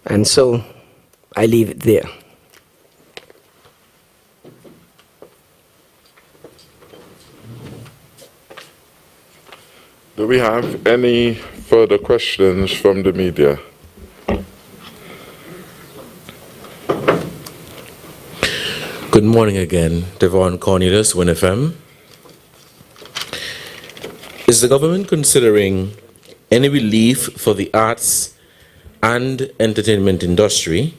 And so I leave it there. Do we have any further questions from the media? Good morning again, Devon Cornelius, WinFM. Is the government considering any relief for the arts and entertainment industry,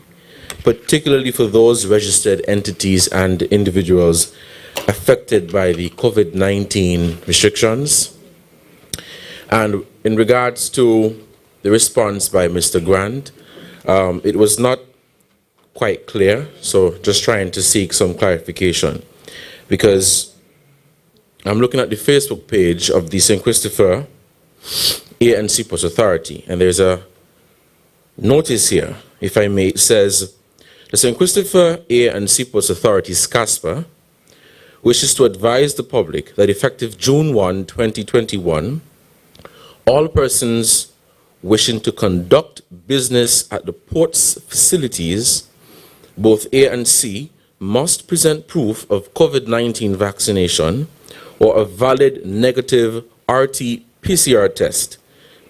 particularly for those registered entities and individuals affected by the COVID-19 restrictions? And in regards to the response by Mr. Grant, it was not quite clear, so just trying to seek some clarification, because I'm looking at the Facebook page of the St. Christopher A&C Post Authority, and there's a notice here, if I may, it says, the St. Christopher A and Seaports Authority, SCASPA, wishes to advise the public that effective June 1, 2021, all persons wishing to conduct business at the port's facilities, both A and C, must present proof of COVID-19 vaccination or a valid negative RT-PCR test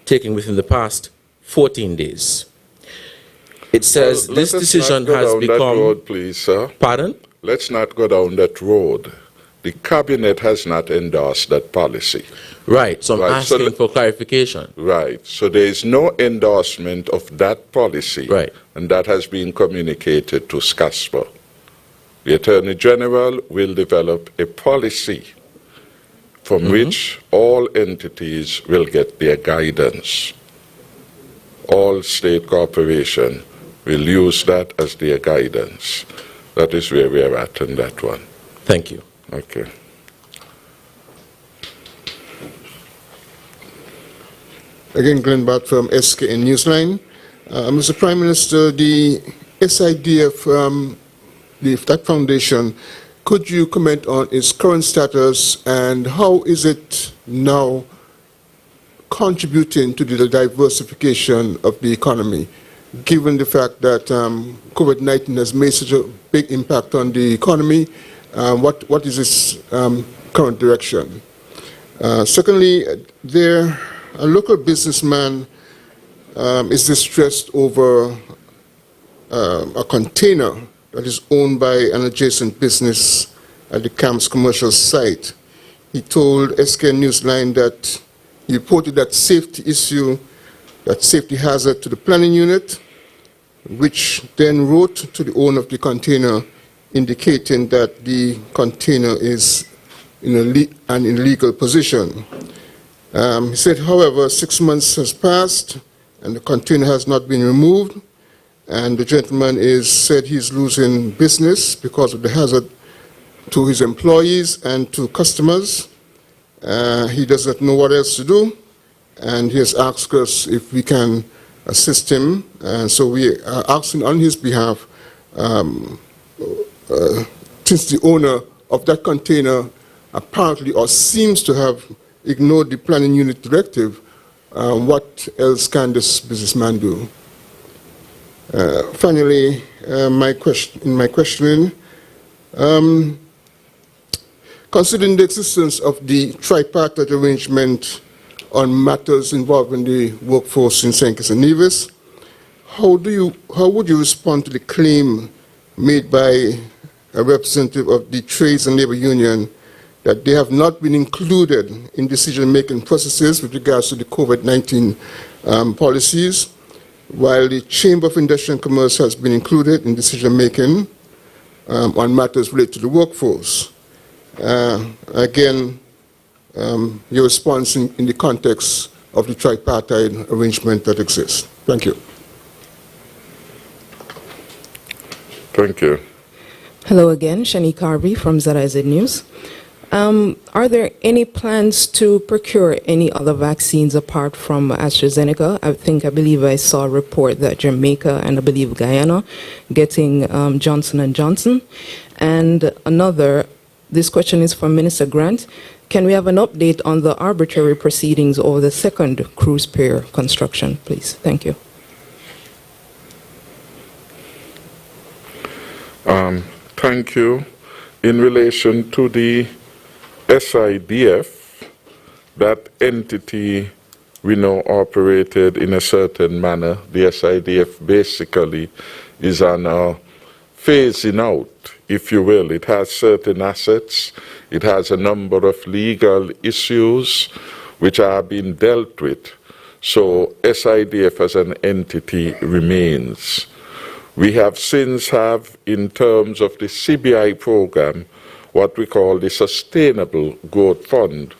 taken within the past 14 days. It says this decision has become... That road, please, sir. Pardon? Let's not go down that road. The cabinet has not endorsed that policy. Right, so I'm asking for clarification. Right, so there is no endorsement of that policy. Right. And that has been communicated to SCASPA. The Attorney General will develop a policy from which all entities will get their guidance. All state corporations will use that as their guidance. That is where we are at in that one. Thank you. Okay. Again, Glenn Bart from SKN Newsline. Mr. Prime Minister, the SIDF, that foundation, could you comment on its current status and how is it now contributing to the diversification of the economy, given the fact that COVID-19 has made such a big impact on the economy? What is its current direction? Secondly, a local businessman is distressed over a container that is owned by an adjacent business at the camp's commercial site. He told SKN Newsline that he reported that safety issue, that safety hazard to the planning unit, which then wrote to the owner of the container indicating that the container is in an illegal position. He said, however, 6 months has passed and the container has not been removed, and the gentleman said he's losing business because of the hazard to his employees and to customers. He does not know what else to do, and he has asked us if we can assist him, and so we are asking on his behalf, since the owner of that container apparently or seems to have ignored the planning unit directive, what else can this businessman do? Finally, my questioning, considering the existence of the tripartite arrangement on matters involving the workforce in St. Kitts and Nevis, how would you respond to the claim made by a representative of the Trades and Labor Union that they have not been included in decision-making processes with regards to the COVID-19 policies, while the Chamber of Industry and Commerce has been included in decision-making on matters related to the workforce? Again, your response in the context of the tripartite arrangement that exists. Thank you. Thank you. Hello again, Shani Carby from ZIZ News. Are there any plans to procure any other vaccines apart from AstraZeneca? I believe I saw a report that Jamaica and I believe Guyana getting Johnson & Johnson. And this question is from Minister Grant. Can we have an update on the arbitrary proceedings over the second cruise pier construction, please? Thank you. Thank you. In relation to the SIDF, that entity we know operated in a certain manner. The SIDF basically is on a phasing out, if you will. It has certain assets. It has a number of legal issues which are being dealt with. So SIDF as an entity remains. We have since in terms of the CBI program, what we call the Sustainable Growth Fund,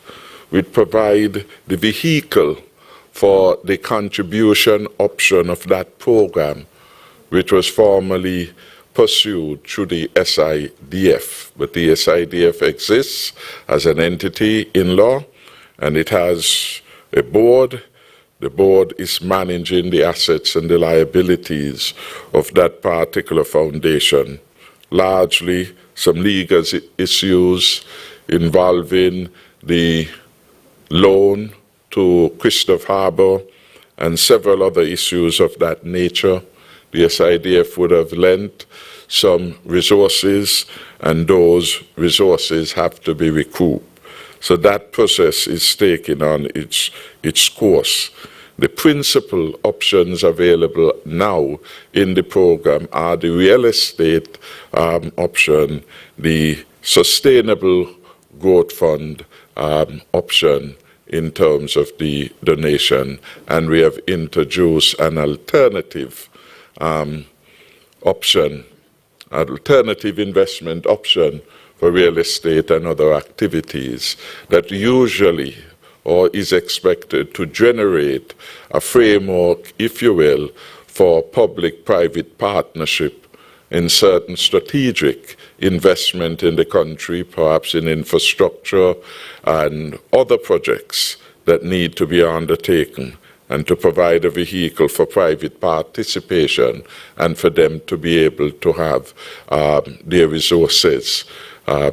which provide the vehicle for the contribution option of that program, which was formerly pursued through the SIDF. But the SIDF exists as an entity in law, and it has a board the board is managing the assets and the liabilities of that particular foundation. Largely, some legal issues involving the loan to Christoph Harbour and several other issues of that nature. The SIDF would have lent some resources, and those resources have to be recouped. So that process is taking on its course. The principal options available now in the program are the real estate option, the sustainable growth fund option in terms of the donation, and we have introduced an alternative option, alternative investment option for real estate and other activities that usually or is expected to generate a framework, if you will, for public-private partnership in certain strategic investment in the country, perhaps in infrastructure and other projects that need to be undertaken, and to provide a vehicle for private participation and for them to be able to have their resources,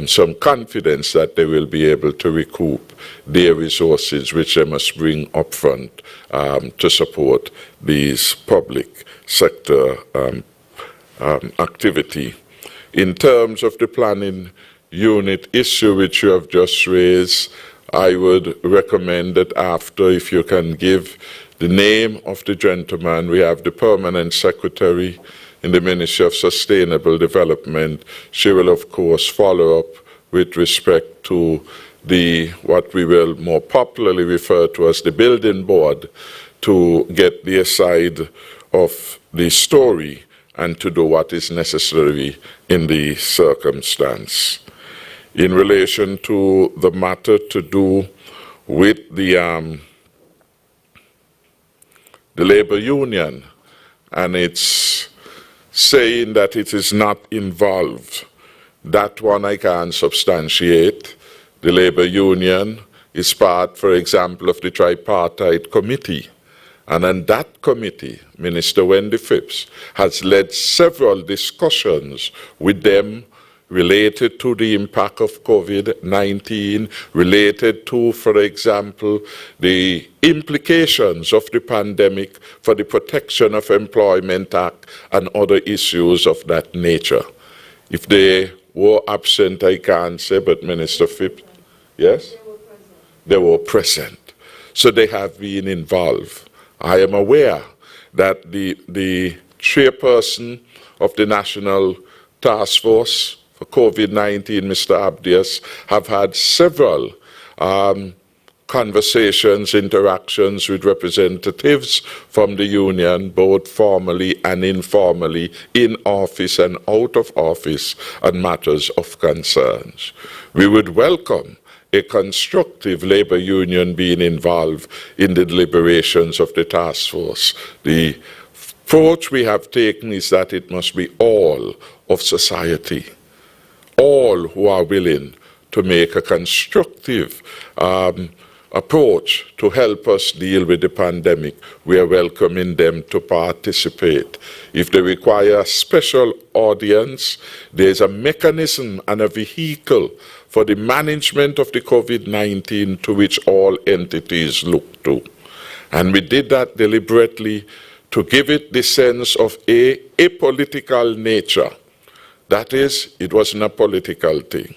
some confidence that they will be able to recoup their resources, which they must bring upfront to support these public sector activity. In terms of the planning unit issue which you have just raised, I would recommend that after, if you can give the name of the gentleman, we have the permanent secretary in the Ministry of Sustainable Development. She will, of course, follow up with respect to what we will more popularly refer to as the building board, to get their side of the story and to do what is necessary in the circumstance. In relation to the matter to do with the labor union and its saying that it is not involved, that one I can't substantiate. The labor union is part, for example, of the Tripartite committee. And on that committee, Minister Wendy Phipps has led several discussions with them related to the impact of COVID-19, related to, for example, the implications of the pandemic for the Protection of Employment Act and other issues of that nature. If they were absent, I can't say, but Minister Phipps, yes? They were present. So they have been involved. I am aware that the chairperson of the National Task Force for COVID-19, Mr. Abdias, have had several conversations, interactions with representatives from the union, both formally and informally, in office and out of office, on matters of concerns. We would welcome a constructive labor union being involved in the deliberations of the task force. The approach we have taken is that it must be all of society, all who are willing to make a constructive approach to help us deal with the pandemic. We are welcoming them to participate. If they require a special audience, there's a mechanism and a vehicle for the management of the COVID-19 to which all entities look to. And we did that deliberately to give it the sense of a apolitical nature. That is, it wasn't a political thing.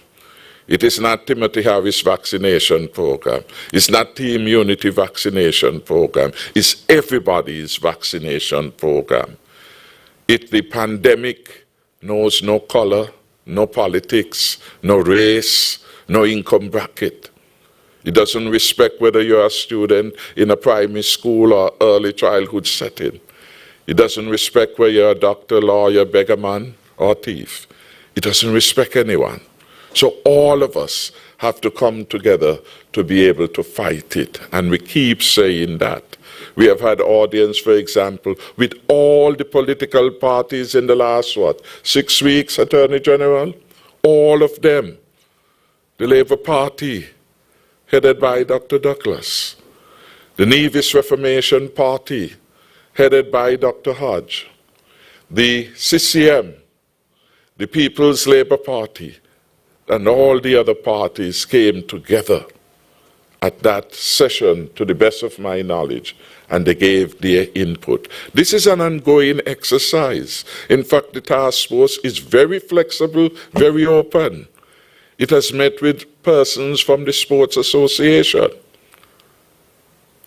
It is not Timothy Harris vaccination program. It's not Team Unity vaccination program. It's everybody's vaccination program. The pandemic knows no color, no politics, no race, no income bracket. It doesn't respect whether you're a student in a primary school or early childhood setting. It doesn't respect whether you're a doctor, lawyer, beggarman, or thief. It doesn't respect anyone. So all of us have to come together to be able to fight it. And we keep saying that. We have had audience, for example, with all the political parties in the last, 6 weeks, Attorney General? All of them. The Labour Party, headed by Dr. Douglas. the Nevis Reformation Party, headed by Dr. Hodge, the CCM, the People's Labour Party, and all the other parties came together at that session, to the best of my knowledge, and they gave their input. This is an ongoing exercise. In fact, the task force is very flexible, very open. It has met with persons from the Sports Association.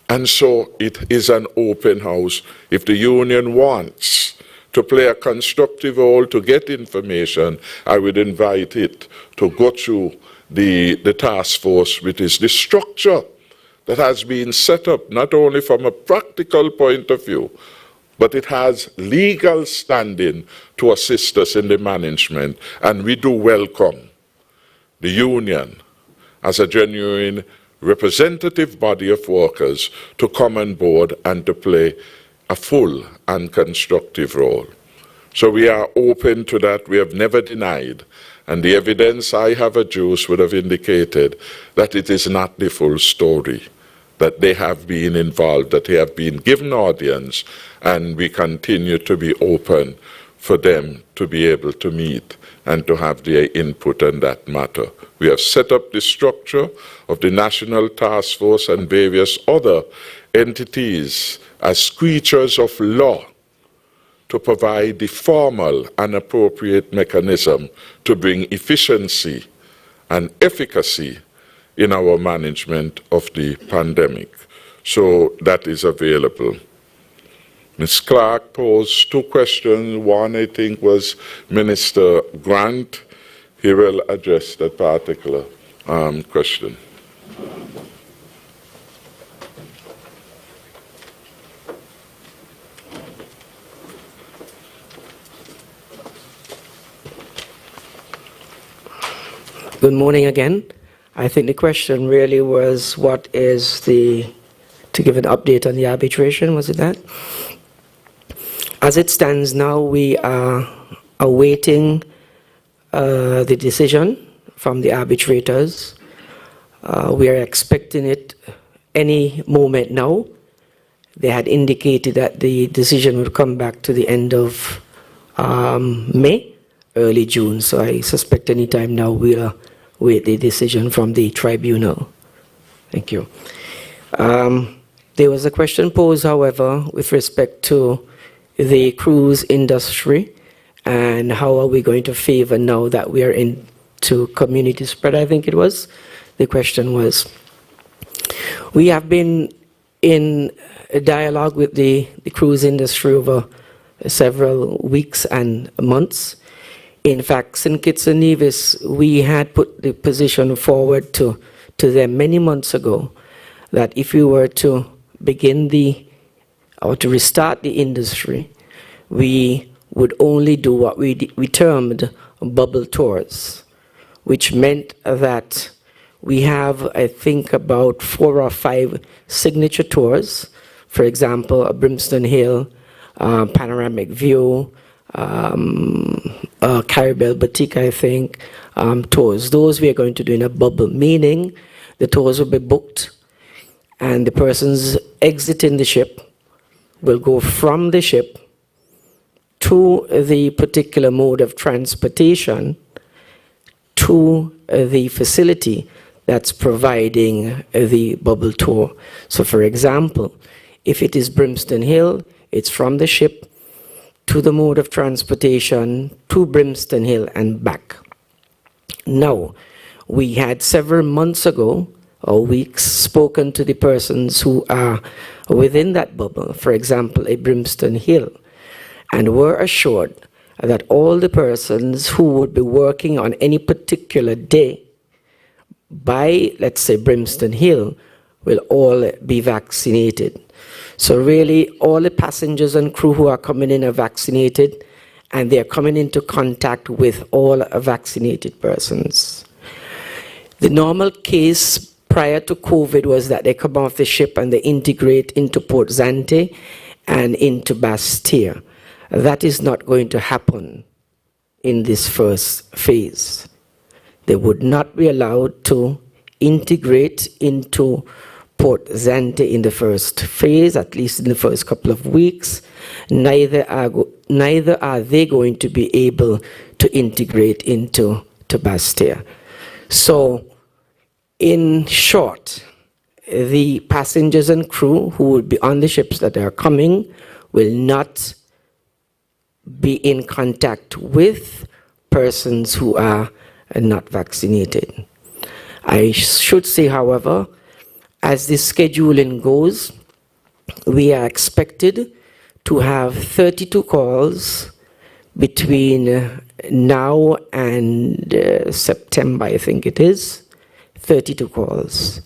And so it is an open house. If the union wants to play a constructive role to get information, I would invite it to go through the task force, which is the structure that has been set up not only from a practical point of view, but it has legal standing to assist us in the management. And we do welcome the union as a genuine representative body of workers to come on board and to play a full and constructive role. So we are open to that. We have never denied. And the evidence I have adduced would have indicated that it is not the full story, that they have been involved, that they have been given audience, and we continue to be open for them to be able to meet and to have their input on that matter. We have set up the structure of the National Task Force and various other entities as creatures of law to provide the formal and appropriate mechanism to bring efficiency and efficacy in our management of the pandemic. So that is available. Ms. Clark posed two questions. One, I think, was Minister Grant. He will address that particular question. Good morning again. I think the question really was to give an update on the arbitration, was it that? As it stands now, we are awaiting the decision from the arbitrators. We are expecting it any moment now. They had indicated that the decision would come back to the end of May, early June. So I suspect any time now we'll await the decision from the tribunal. Thank you. There was a question posed, however, with respect to the cruise industry and how are we going to favor now that we are into community spread, I think it was. The question was, we have been in a dialogue with the cruise industry over several weeks and months. In fact, St. Kitts and Nevis, we had put the position forward to them many months ago that if we were to begin or to restart the industry, we would only do what we termed bubble tours, which meant that we have, I think, about 4 or 5 signature tours. For example, a Brimstone Hill, Panoramic View, Caribel Boutique, I think, tours. Those we are going to do in a bubble, meaning the tours will be booked and the persons exiting the ship will go from the ship to the particular mode of transportation to the facility that's providing the bubble tour. So for example, if it is Brimstone Hill, it's from the ship to the mode of transportation to Brimstone Hill and back. Now, we had several months ago or weeks spoken to the persons who are within that bubble, for example, a Brimstone Hill, and were assured that all the persons who would be working on any particular day by, let's say, Brimstone Hill, will all be vaccinated. So really, all the passengers and crew who are coming in are vaccinated, and they're coming into contact with all vaccinated persons. The normal case prior to COVID was that they come off the ship and they integrate into Port Zante and into Bastia. That is not going to happen in this first phase. They would not be allowed to integrate into Port Zante in the first phase, at least in the first couple of weeks. Neither are they going to be able to integrate into Bastia. So, in short, the passengers and crew who will be on the ships that are coming will not be in contact with persons who are not vaccinated. I should say, however, as the scheduling goes, we are expected to have 32 calls between now and September, I think it is, 32 calls.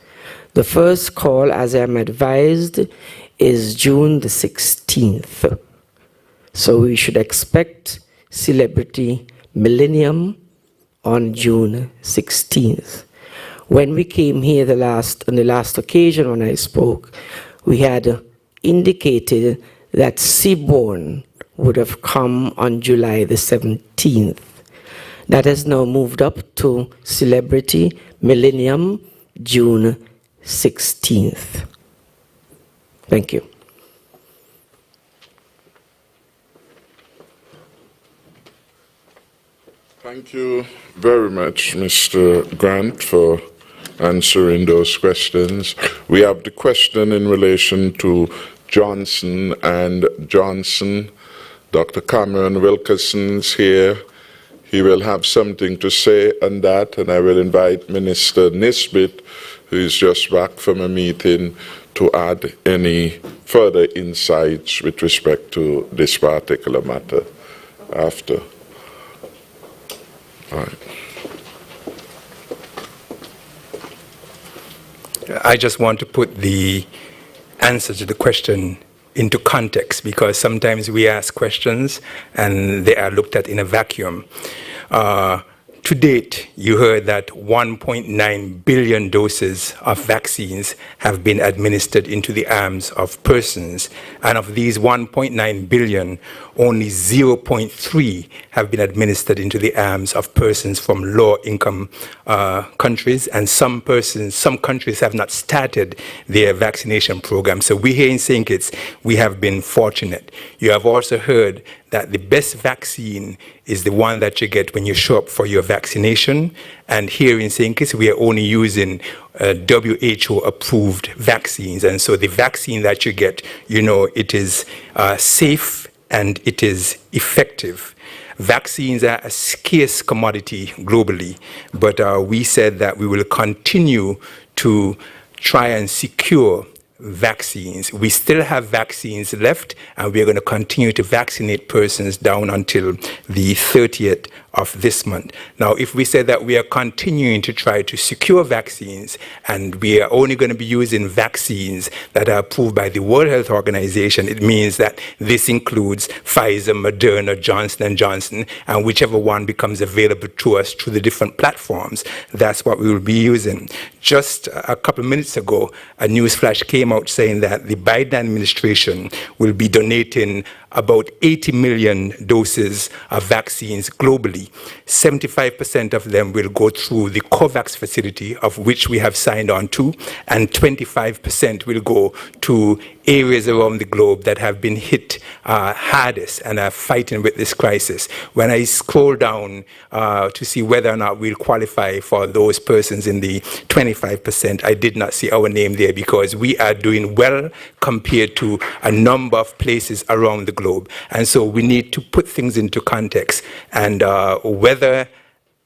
The first call, as I'm advised, is June the 16th. So we should expect Celebrity Millennium on June 16th. When we came here on the last occasion when I spoke, we had indicated that Seabourn would have come on July the 17th. That has now moved up to Celebrity Millennium, June 16th. Thank you. Thank you very much, Mr. Grant, for answering those questions. We have the question in relation to Johnson and Johnson. Dr. Cameron Wilkerson's here. He will have something to say on that, and I will invite Minister Nisbet, who is just back from a meeting, to add any further insights with respect to this particular matter after. All right. I just want to put the answer to the question into context, because sometimes we ask questions and they are looked at in a vacuum. To date, you heard that 1.9 billion doses of vaccines have been administered into the arms of persons, and of these 1.9 billion, only 0.3 have been administered into the arms of persons from low-income countries, and some countries have not started their vaccination program. So we here in St. Kitts, we have been fortunate. You have also heard that the best vaccine is the one that you get when you show up for your vaccination. And here in St. Kitts, we are only using WHO-approved vaccines. And so the vaccine that you get, it is safe and it is effective. Vaccines are a scarce commodity globally, but we said that we will continue to try and secure vaccines. We still have vaccines left, and we're going to continue to vaccinate persons down until the 30th of this month. Now, if we say that we are continuing to try to secure vaccines, and we are only going to be using vaccines that are approved by the World Health Organization, it means that this includes Pfizer, Moderna, Johnson & Johnson, and whichever one becomes available to us through the different platforms, that's what we will be using. Just a couple of minutes ago, a news flash came out saying that the Biden administration will be donating about 80 million doses of vaccines globally. 75% of them will go through the COVAX facility, of which we have signed on to, and 25% will go to areas around the globe that have been hit hardest and are fighting with this crisis. When I scroll down to see whether or not we'll qualify for those persons in the 25%, I did not see our name there, because we are doing well compared to a number of places around the globe. And so we need to put things into context. And whether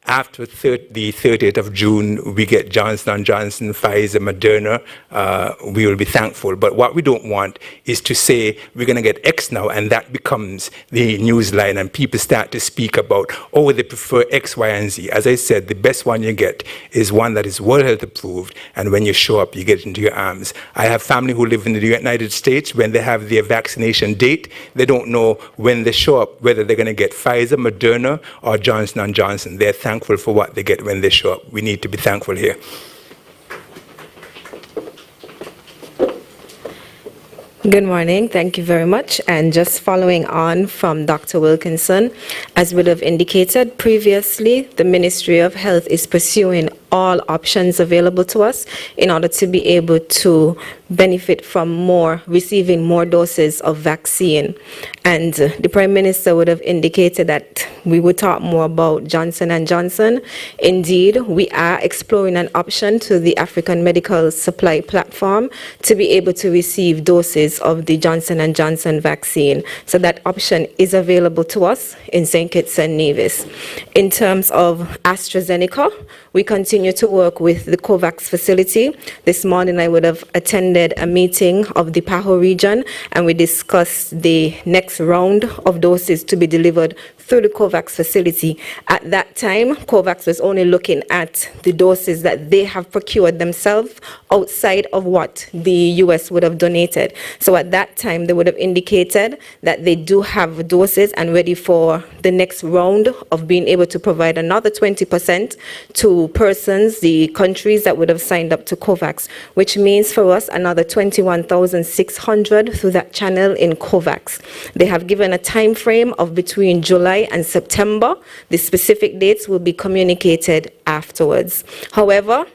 after the 30th of June, we get Johnson & Johnson, Pfizer, Moderna, we will be thankful. But what we don't want is to say we're going to get X now, and that becomes the news line, and people start to speak about, oh, they prefer X, Y, and Z. As I said, the best one you get is one that is World Health approved, and when you show up, you get it into your arms. I have family who live in the United States. When they have their vaccination date, they don't know when they show up whether they're going to get Pfizer, Moderna, or Johnson & Johnson. They're thankful for what they get when they show up. We need to be thankful here. Good morning. Thank you very much. And just following on from Dr. Wilkinson, as would have indicated previously, the Ministry of Health is pursuing all options available to us in order to be able to benefit from receiving more doses of vaccine. And the Prime Minister would have indicated that we would talk more about Johnson & Johnson. Indeed, we are exploring an option to the African Medical Supply Platform to be able to receive doses of the Johnson & Johnson vaccine. So that option is available to us in St. Kitts and Nevis. In terms of AstraZeneca, we continue to work with the COVAX facility. This morning I would have attended a meeting of the PAHO region, and we discussed the next round of doses to be delivered through the COVAX facility. At that time, COVAX was only looking at the doses that they have procured themselves outside of what the US would have donated. So at that time, they would have indicated that they do have doses and ready for the next round of being able to provide another 20% to persons, the countries that would have signed up to COVAX, which means for us another 21,600 through that channel in COVAX. They have given a time frame of between July and September. The specific dates will be communicated afterwards. However,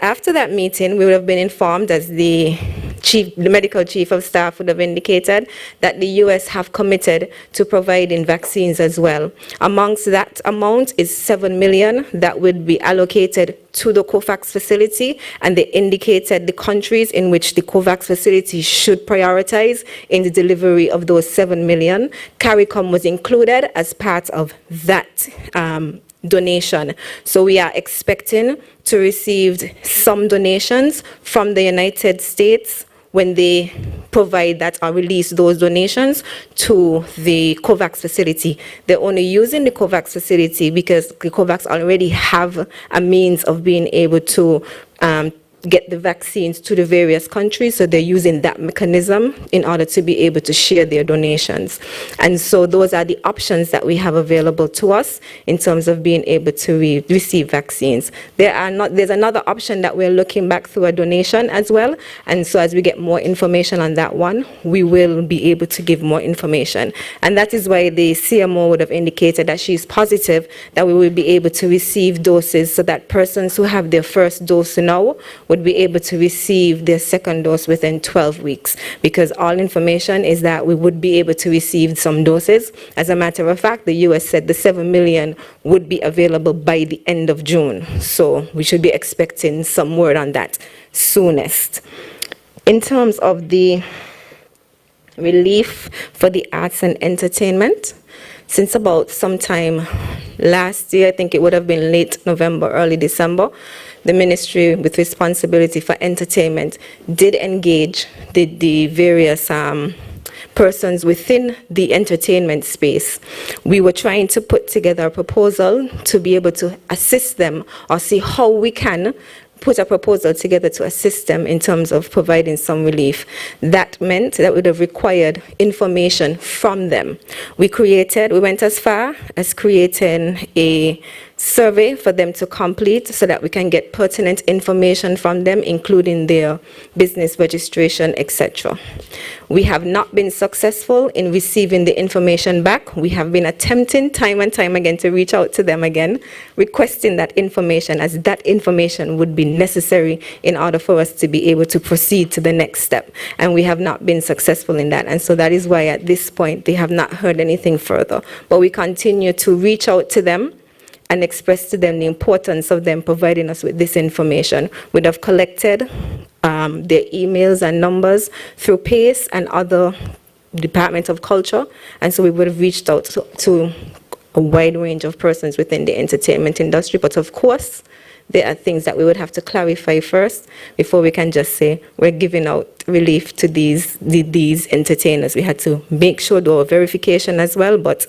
after that meeting, we would have been informed, as the medical chief of staff would have indicated, that the US have committed to providing vaccines as well. Amongst that amount is 7 million that would be allocated to the COVAX facility, and they indicated the countries in which the COVAX facility should prioritize in the delivery of those 7 million. CARICOM was included as part of that donation. So we are expecting to receive some donations from the United States when they provide that or release those donations to the COVAX facility. They're only using the COVAX facility because the COVAX already have a means of being able to get the vaccines to the various countries, so they're using that mechanism in order to be able to share their donations. And so those are the options that we have available to us in terms of being able to receive vaccines. There's another option that we're looking back through a donation as well, and so as we get more information on that one, we will be able to give more information. And that is why the CMO would have indicated that she's positive that we will be able to receive doses so that persons who have their first dose now would be able to receive their second dose within 12 weeks, because all information is that we would be able to receive some doses. As a matter of fact, the US said the 7 million would be available by the end of June. So we should be expecting some word on that soonest. In terms of the relief for the arts and entertainment, since about sometime last year, I think it would have been late November, early December, the Ministry with responsibility for entertainment did engage the various persons within the entertainment space. We were trying to put together a proposal to be able to assist them or see how we can put a proposal together to assist them in terms of providing some relief. That meant that would have required information from them. We went as far as creating a survey for them to complete so that we can get pertinent information from them, including their business registration, etc. We have not been successful in receiving the information back. We have been attempting time and time again to reach out to them again, requesting that information, as that information would be necessary in order for us to be able to proceed to the next step. And we have not been successful in that. And so that is why at this point they have not heard anything further. But we continue to reach out to them and express to them the importance of them providing us with this information. We'd have collected their emails and numbers through PACE and other Department of Culture, and so we would have reached out to a wide range of persons within the entertainment industry. But of course, there are things that we would have to clarify first before we can just say we're giving out relief to these entertainers. We had to make sure there was verification as well, but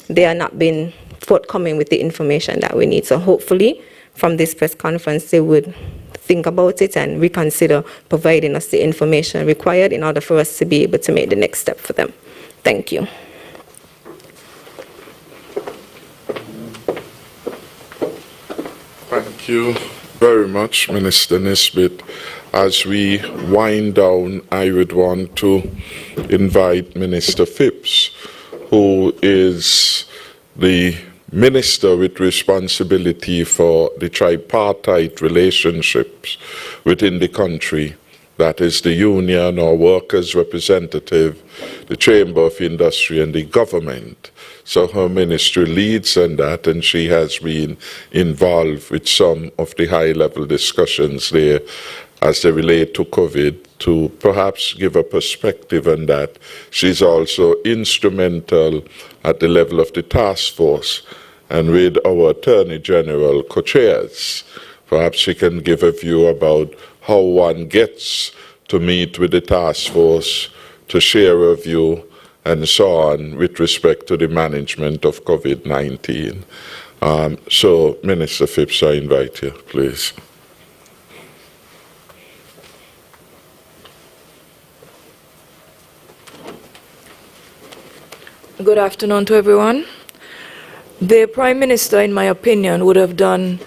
they are not being forthcoming with the information that we need. So hopefully from this press conference they would think about it and reconsider providing us the information required in order for us to be able to make the next step for them. Thank you. Thank you very much, Minister Nisbet. As we wind down, I would want to invite Minister Phipps, who is the minister with responsibility for the tripartite relationships within the country, that is the union or workers' representative, the Chamber of Industry and the government. So her ministry leads on that, and she has been involved with some of the high-level discussions there as they relate to COVID, to perhaps give a perspective on that. She's also instrumental at the level of the task force, and with our Attorney General co-chairs. Perhaps she can give a view about how one gets to meet with the task force, to share a view, and so on, with respect to the management of COVID-19. So, Minister Phipps, I invite you, please. Good afternoon to everyone. The Prime Minister, in my opinion, would have done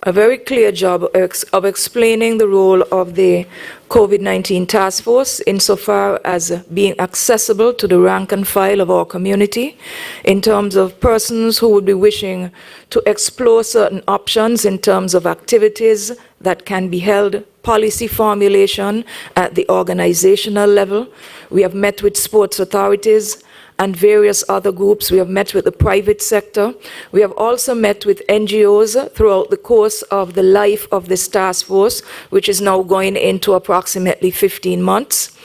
a very clear job of explaining the role of the COVID-19 task force insofar as being accessible to the rank and file of our community in terms of persons who would be wishing to explore certain options in terms of activities that can be held, policy formulation at the organizational level. We have met with sports authorities and various other groups. We have met with the private sector. We have also met with NGOs throughout the course of the life of this task force, which is now going into approximately 15 months.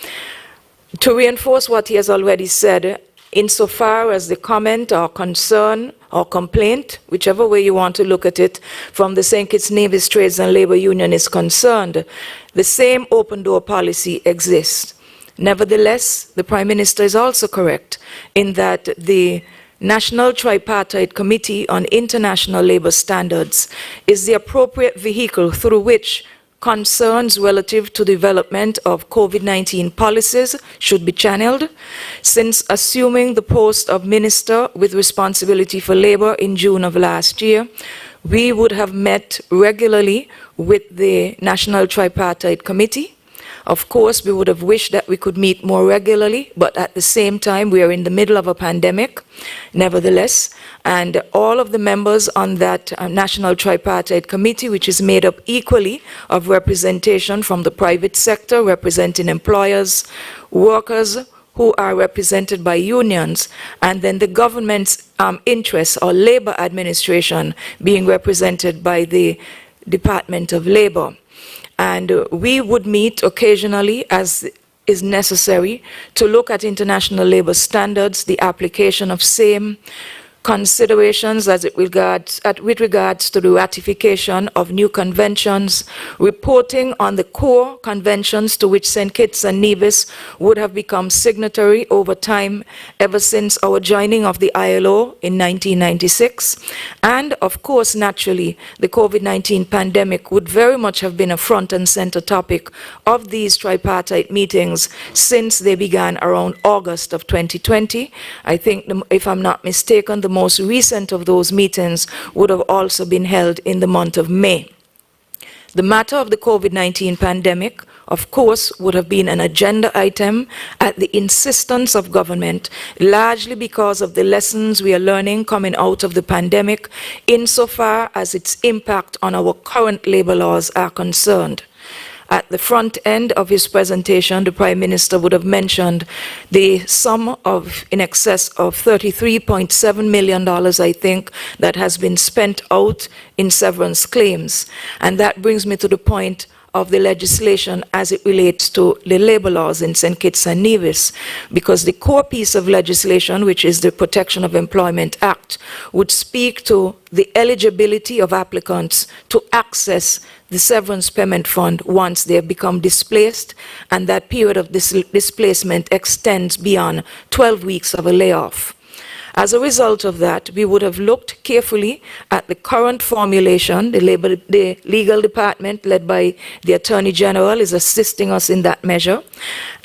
To reinforce what he has already said, insofar as the comment or concern or complaint, whichever way you want to look at it, from the St. Kitts Nevis Trades and Labor Union is concerned, the same open door policy exists. Nevertheless, the Prime Minister is also correct in that the National Tripartite Committee on International Labour Standards is the appropriate vehicle through which concerns relative to development of COVID-19 policies should be channeled. Since assuming the post of Minister with responsibility for labour in June of last year, we would have met regularly with the National Tripartite Committee. Of course, we would have wished that we could meet more regularly, but at the same time, we are in the middle of a pandemic, nevertheless, and all of the members on that National Tripartite Committee, which is made up equally of representation from the private sector, representing employers, workers who are represented by unions, and then the government's interests or labor administration being represented by the Department of Labor. And we would meet occasionally as is necessary to look at international labor standards, the application of same, considerations with regards to the ratification of new conventions, reporting on the core conventions to which St. Kitts and Nevis would have become signatory over time ever since our joining of the ILO in 1996. And of course, naturally, the COVID-19 pandemic would very much have been a front and center topic of these tripartite meetings since they began around August of 2020. I think, if I'm not mistaken, the most recent of those meetings would have also been held in the month of May. The matter of the COVID-19 pandemic, of course, would have been an agenda item at the insistence of government, largely because of the lessons we are learning coming out of the pandemic, insofar as its impact on our current labor laws are concerned. At the front end of his presentation, the Prime Minister would have mentioned the sum of in excess of $33.7 million, I think, that has been spent out in severance claims. And that brings me to the point of the legislation as it relates to the labor laws in St. Kitts and Nevis, because the core piece of legislation, which is the Protection of Employment Act, would speak to the eligibility of applicants to access the severance payment fund once they have become displaced, and that period of displacement extends beyond 12 weeks of a layoff. As a result of that, we would have looked carefully at the current formulation. The legal department, led by the Attorney General, is assisting us in that measure.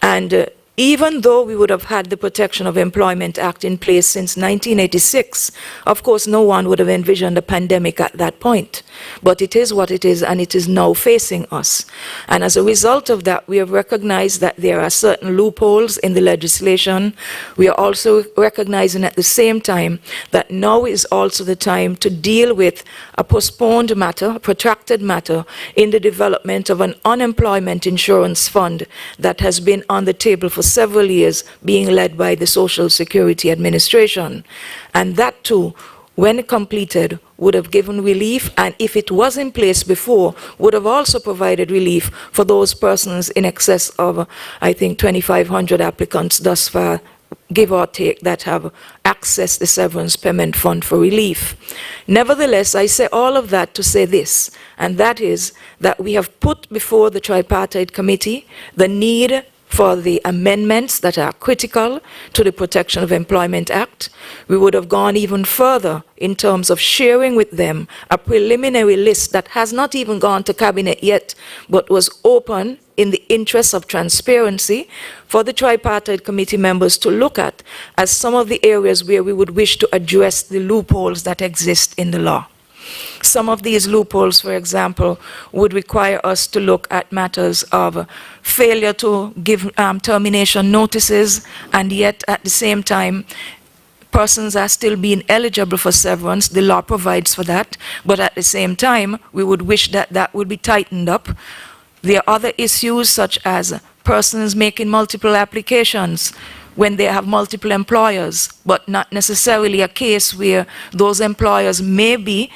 And even though we would have had the Protection of Employment Act in place since 1986, of course, no one would have envisioned a pandemic at that point. But it is what it is, and it is now facing us. And as a result of that, we have recognized that there are certain loopholes in the legislation. We are also recognizing at the same time that now is also the time to deal with a postponed matter, a protracted matter, in the development of an unemployment insurance fund that has been on the table for several years, being led by the Social Security Administration. And that too, when completed, would have given relief, and if it was in place before, would have also provided relief for those persons in excess of, I think, 2,500 applicants thus far, give or take, that have accessed the severance payment fund for relief. Nevertheless, I say all of that to say this, and that is that we have put before the Tripartite Committee the need for the amendments that are critical to the Protection of Employment Act. We would have gone even further in terms of sharing with them a preliminary list that has not even gone to Cabinet yet, but was open in the interest of transparency for the Tripartite Committee members to look at as some of the areas where we would wish to address the loopholes that exist in the law. Some of these loopholes, for example, would require us to look at matters of failure to give termination notices, and yet at the same time, persons are still being eligible for severance. The law provides for that, but at the same time, we would wish that that would be tightened up. There are other issues such as persons making multiple applications when they have multiple employers, but not necessarily a case where those employers may be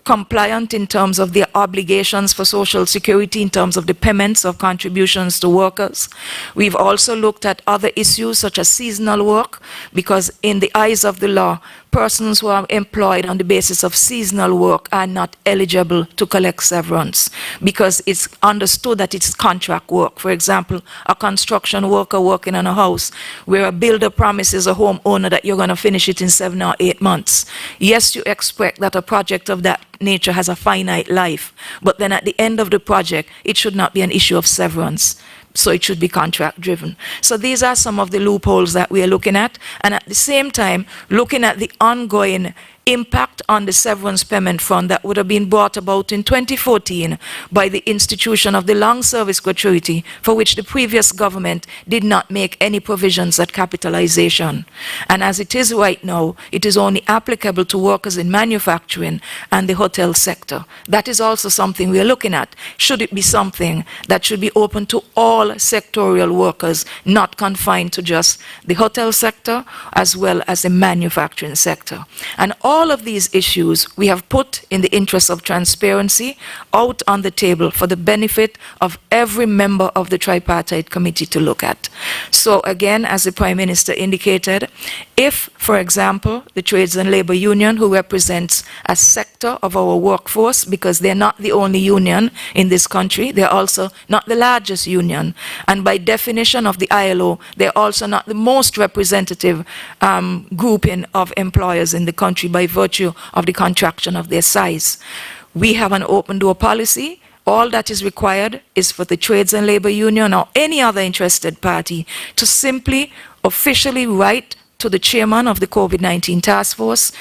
compliant in terms of their obligations for Social Security, in terms of the payments of contributions to workers. We've also looked at other issues such as seasonal work, because in the eyes of the law, persons who are employed on the basis of seasonal work are not eligible to collect severance, because it's understood that it's contract work. For example, a construction worker working on a house where a builder promises a homeowner that you're going to finish it in 7 or 8 months. Yes, you expect that a project of that nature has a finite life, but then at the end of the project, it should not be an issue of severance. So it should be contract driven. So these are some of the loopholes that we are looking at, and at the same time looking at the ongoing impact on the severance payment fund that would have been brought about in 2014 by the institution of the long service gratuity, for which the previous government did not make any provisions at capitalization. And as it is right now, it is only applicable to workers in manufacturing and the hotel sector. That is also something we are looking at. Should it be something that should be open to all sectorial workers, not confined to just the hotel sector as well as the manufacturing sector? And all of these issues we have put, in the interest of transparency, out on the table for the benefit of every member of the Tripartite Committee to look at. So again, as the Prime Minister indicated, if, for example, the Trades and Labor Union, who represents a sector of our workforce, because they're not the only union in this country, they're also not the largest union, and by definition of the ILO, they're also not the most representative grouping of employers in the country by virtue of the contraction of their size. We have an open door policy. All that is required is for the Trades and Labor Union or any other interested party to simply officially write to the chairman of the COVID-19 task force,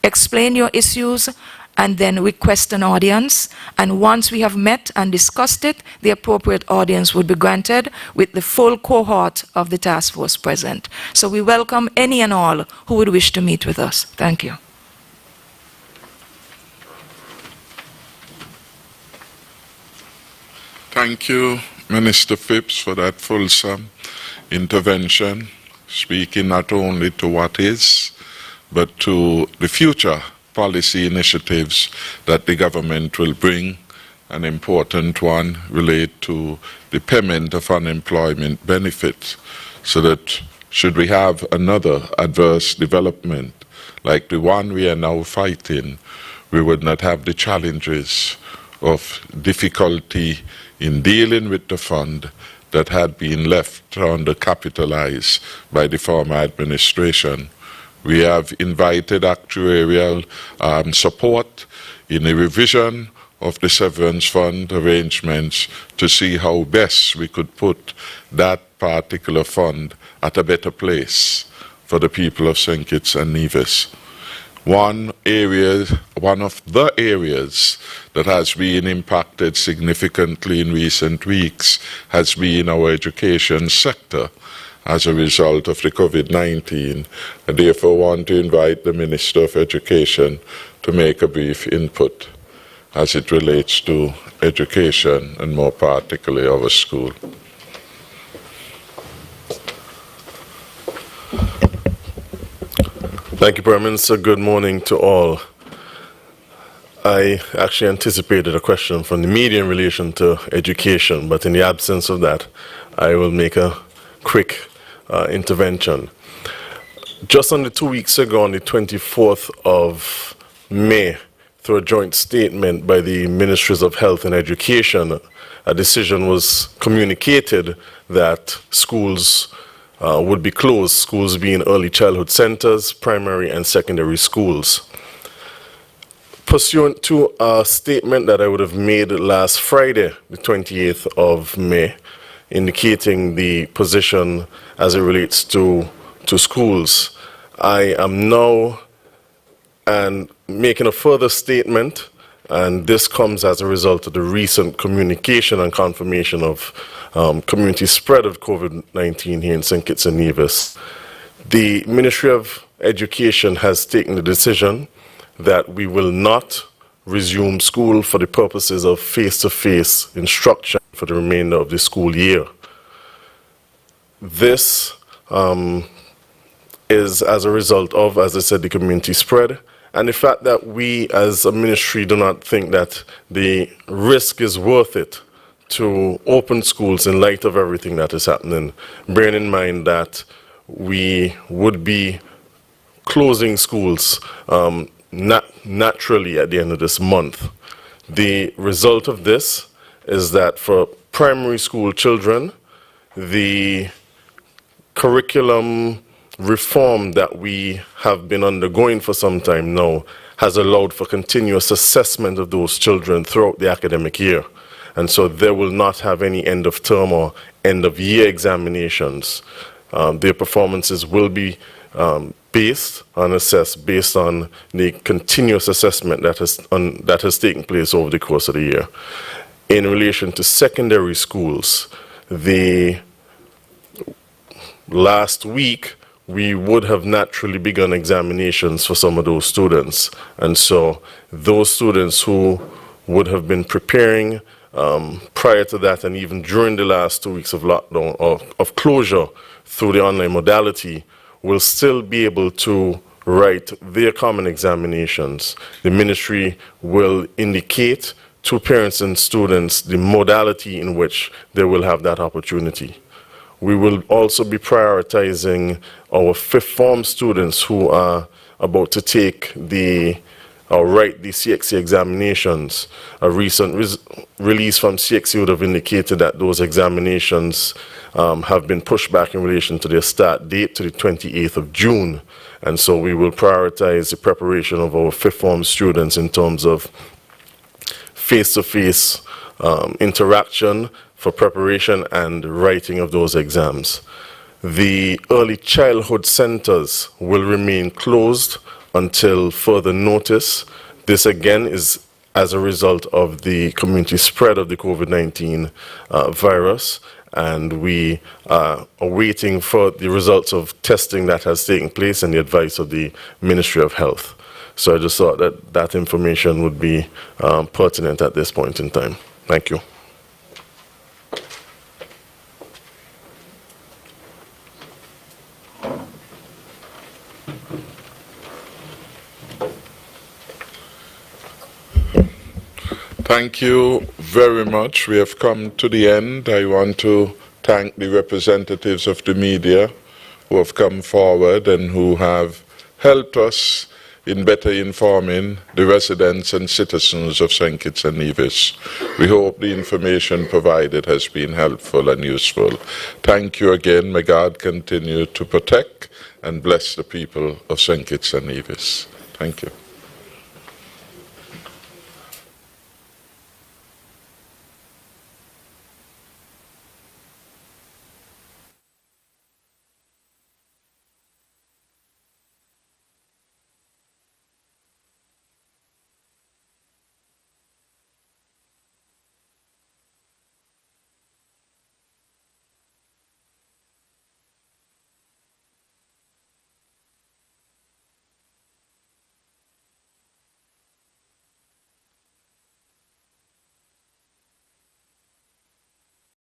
explain your issues, and then request an audience. And once we have met and discussed it, the appropriate audience would be granted with the full cohort of the task force present. So we welcome any and all who would wish to meet with us. Thank you. Thank you, Minister Phipps, for that fulsome intervention, speaking not only to what is, but to the future policy initiatives that the government will bring. An important one relate to the payment of unemployment benefits, so that should we have another adverse development like the one we are now fighting, we would not have the challenges of difficulty in dealing with the fund that had been left undercapitalized by the former administration. We have invited actuarial support in a revision of the severance fund arrangements to see how best we could put that particular fund at a better place for the people of St. Kitts and Nevis. One of the areas that has been impacted significantly in recent weeks has been our education sector as a result of the COVID-19. I therefore want to invite the Minister of Education to make a brief input as it relates to education and more particularly our school. Thank you, Prime Minister. Good morning to all. I actually anticipated a question from the media in relation to education, but in the absence of that, I will make a quick intervention. Just under 2 weeks ago, on the 24th of May, through a joint statement by the Ministries of Health and Education, a decision was communicated that schools would be closed, schools being early childhood centers, primary and secondary schools. Pursuant to a statement that I would have made last Friday, the 28th of May, indicating the position as it relates to schools, I am now making a further statement, and this comes as a result of the recent communication and confirmation of community spread of COVID-19 here in St. Kitts and Nevis. The Ministry of Education has taken the decision that we will not resume school for the purposes of face-to-face instruction for the remainder of the school year. This is as a result of, as I said, the community spread, and the fact that we as a ministry do not think that the risk is worth it to open schools in light of everything that is happening, bearing in mind that we would be closing schools naturally at the end of this month. The result of this is that for primary school children, the curriculum reform that we have been undergoing for some time now has allowed for continuous assessment of those children throughout the academic year. And so they will not have any end of term or end of year examinations. Their performances will be based and assessed based on the continuous assessment that has taken place over the course of the year. In relation to secondary schools, the last week we would have naturally begun examinations for some of those students. And so those students who would have been preparing prior to that and even during the last 2 weeks of lockdown, of closure through the online modality, will still be able to write their common examinations. The ministry will indicate to parents and students the modality in which they will have that opportunity. We will also be prioritizing our fifth form students who are about to take write the CXC examinations. A recent release from CXC would have indicated that those examinations have been pushed back in relation to their start date to the 28th of June. And so we will prioritize the preparation of our fifth form students in terms of face-to-face interaction for preparation and writing of those exams. The early childhood centers will remain closed until further notice. This again is as a result of the community spread of the COVID-19 virus, and we are waiting for the results of testing that has taken place and the advice of the Ministry of Health. So I just thought that that information would be pertinent at this point in time. Thank you. Thank you very much. We have come to the end. I want to thank the representatives of the media who have come forward and who have helped us in better informing the residents and citizens of St. Kitts and Nevis. We hope the information provided has been helpful and useful. Thank you again. May God continue to protect and bless the people of St. Kitts and Nevis. Thank you.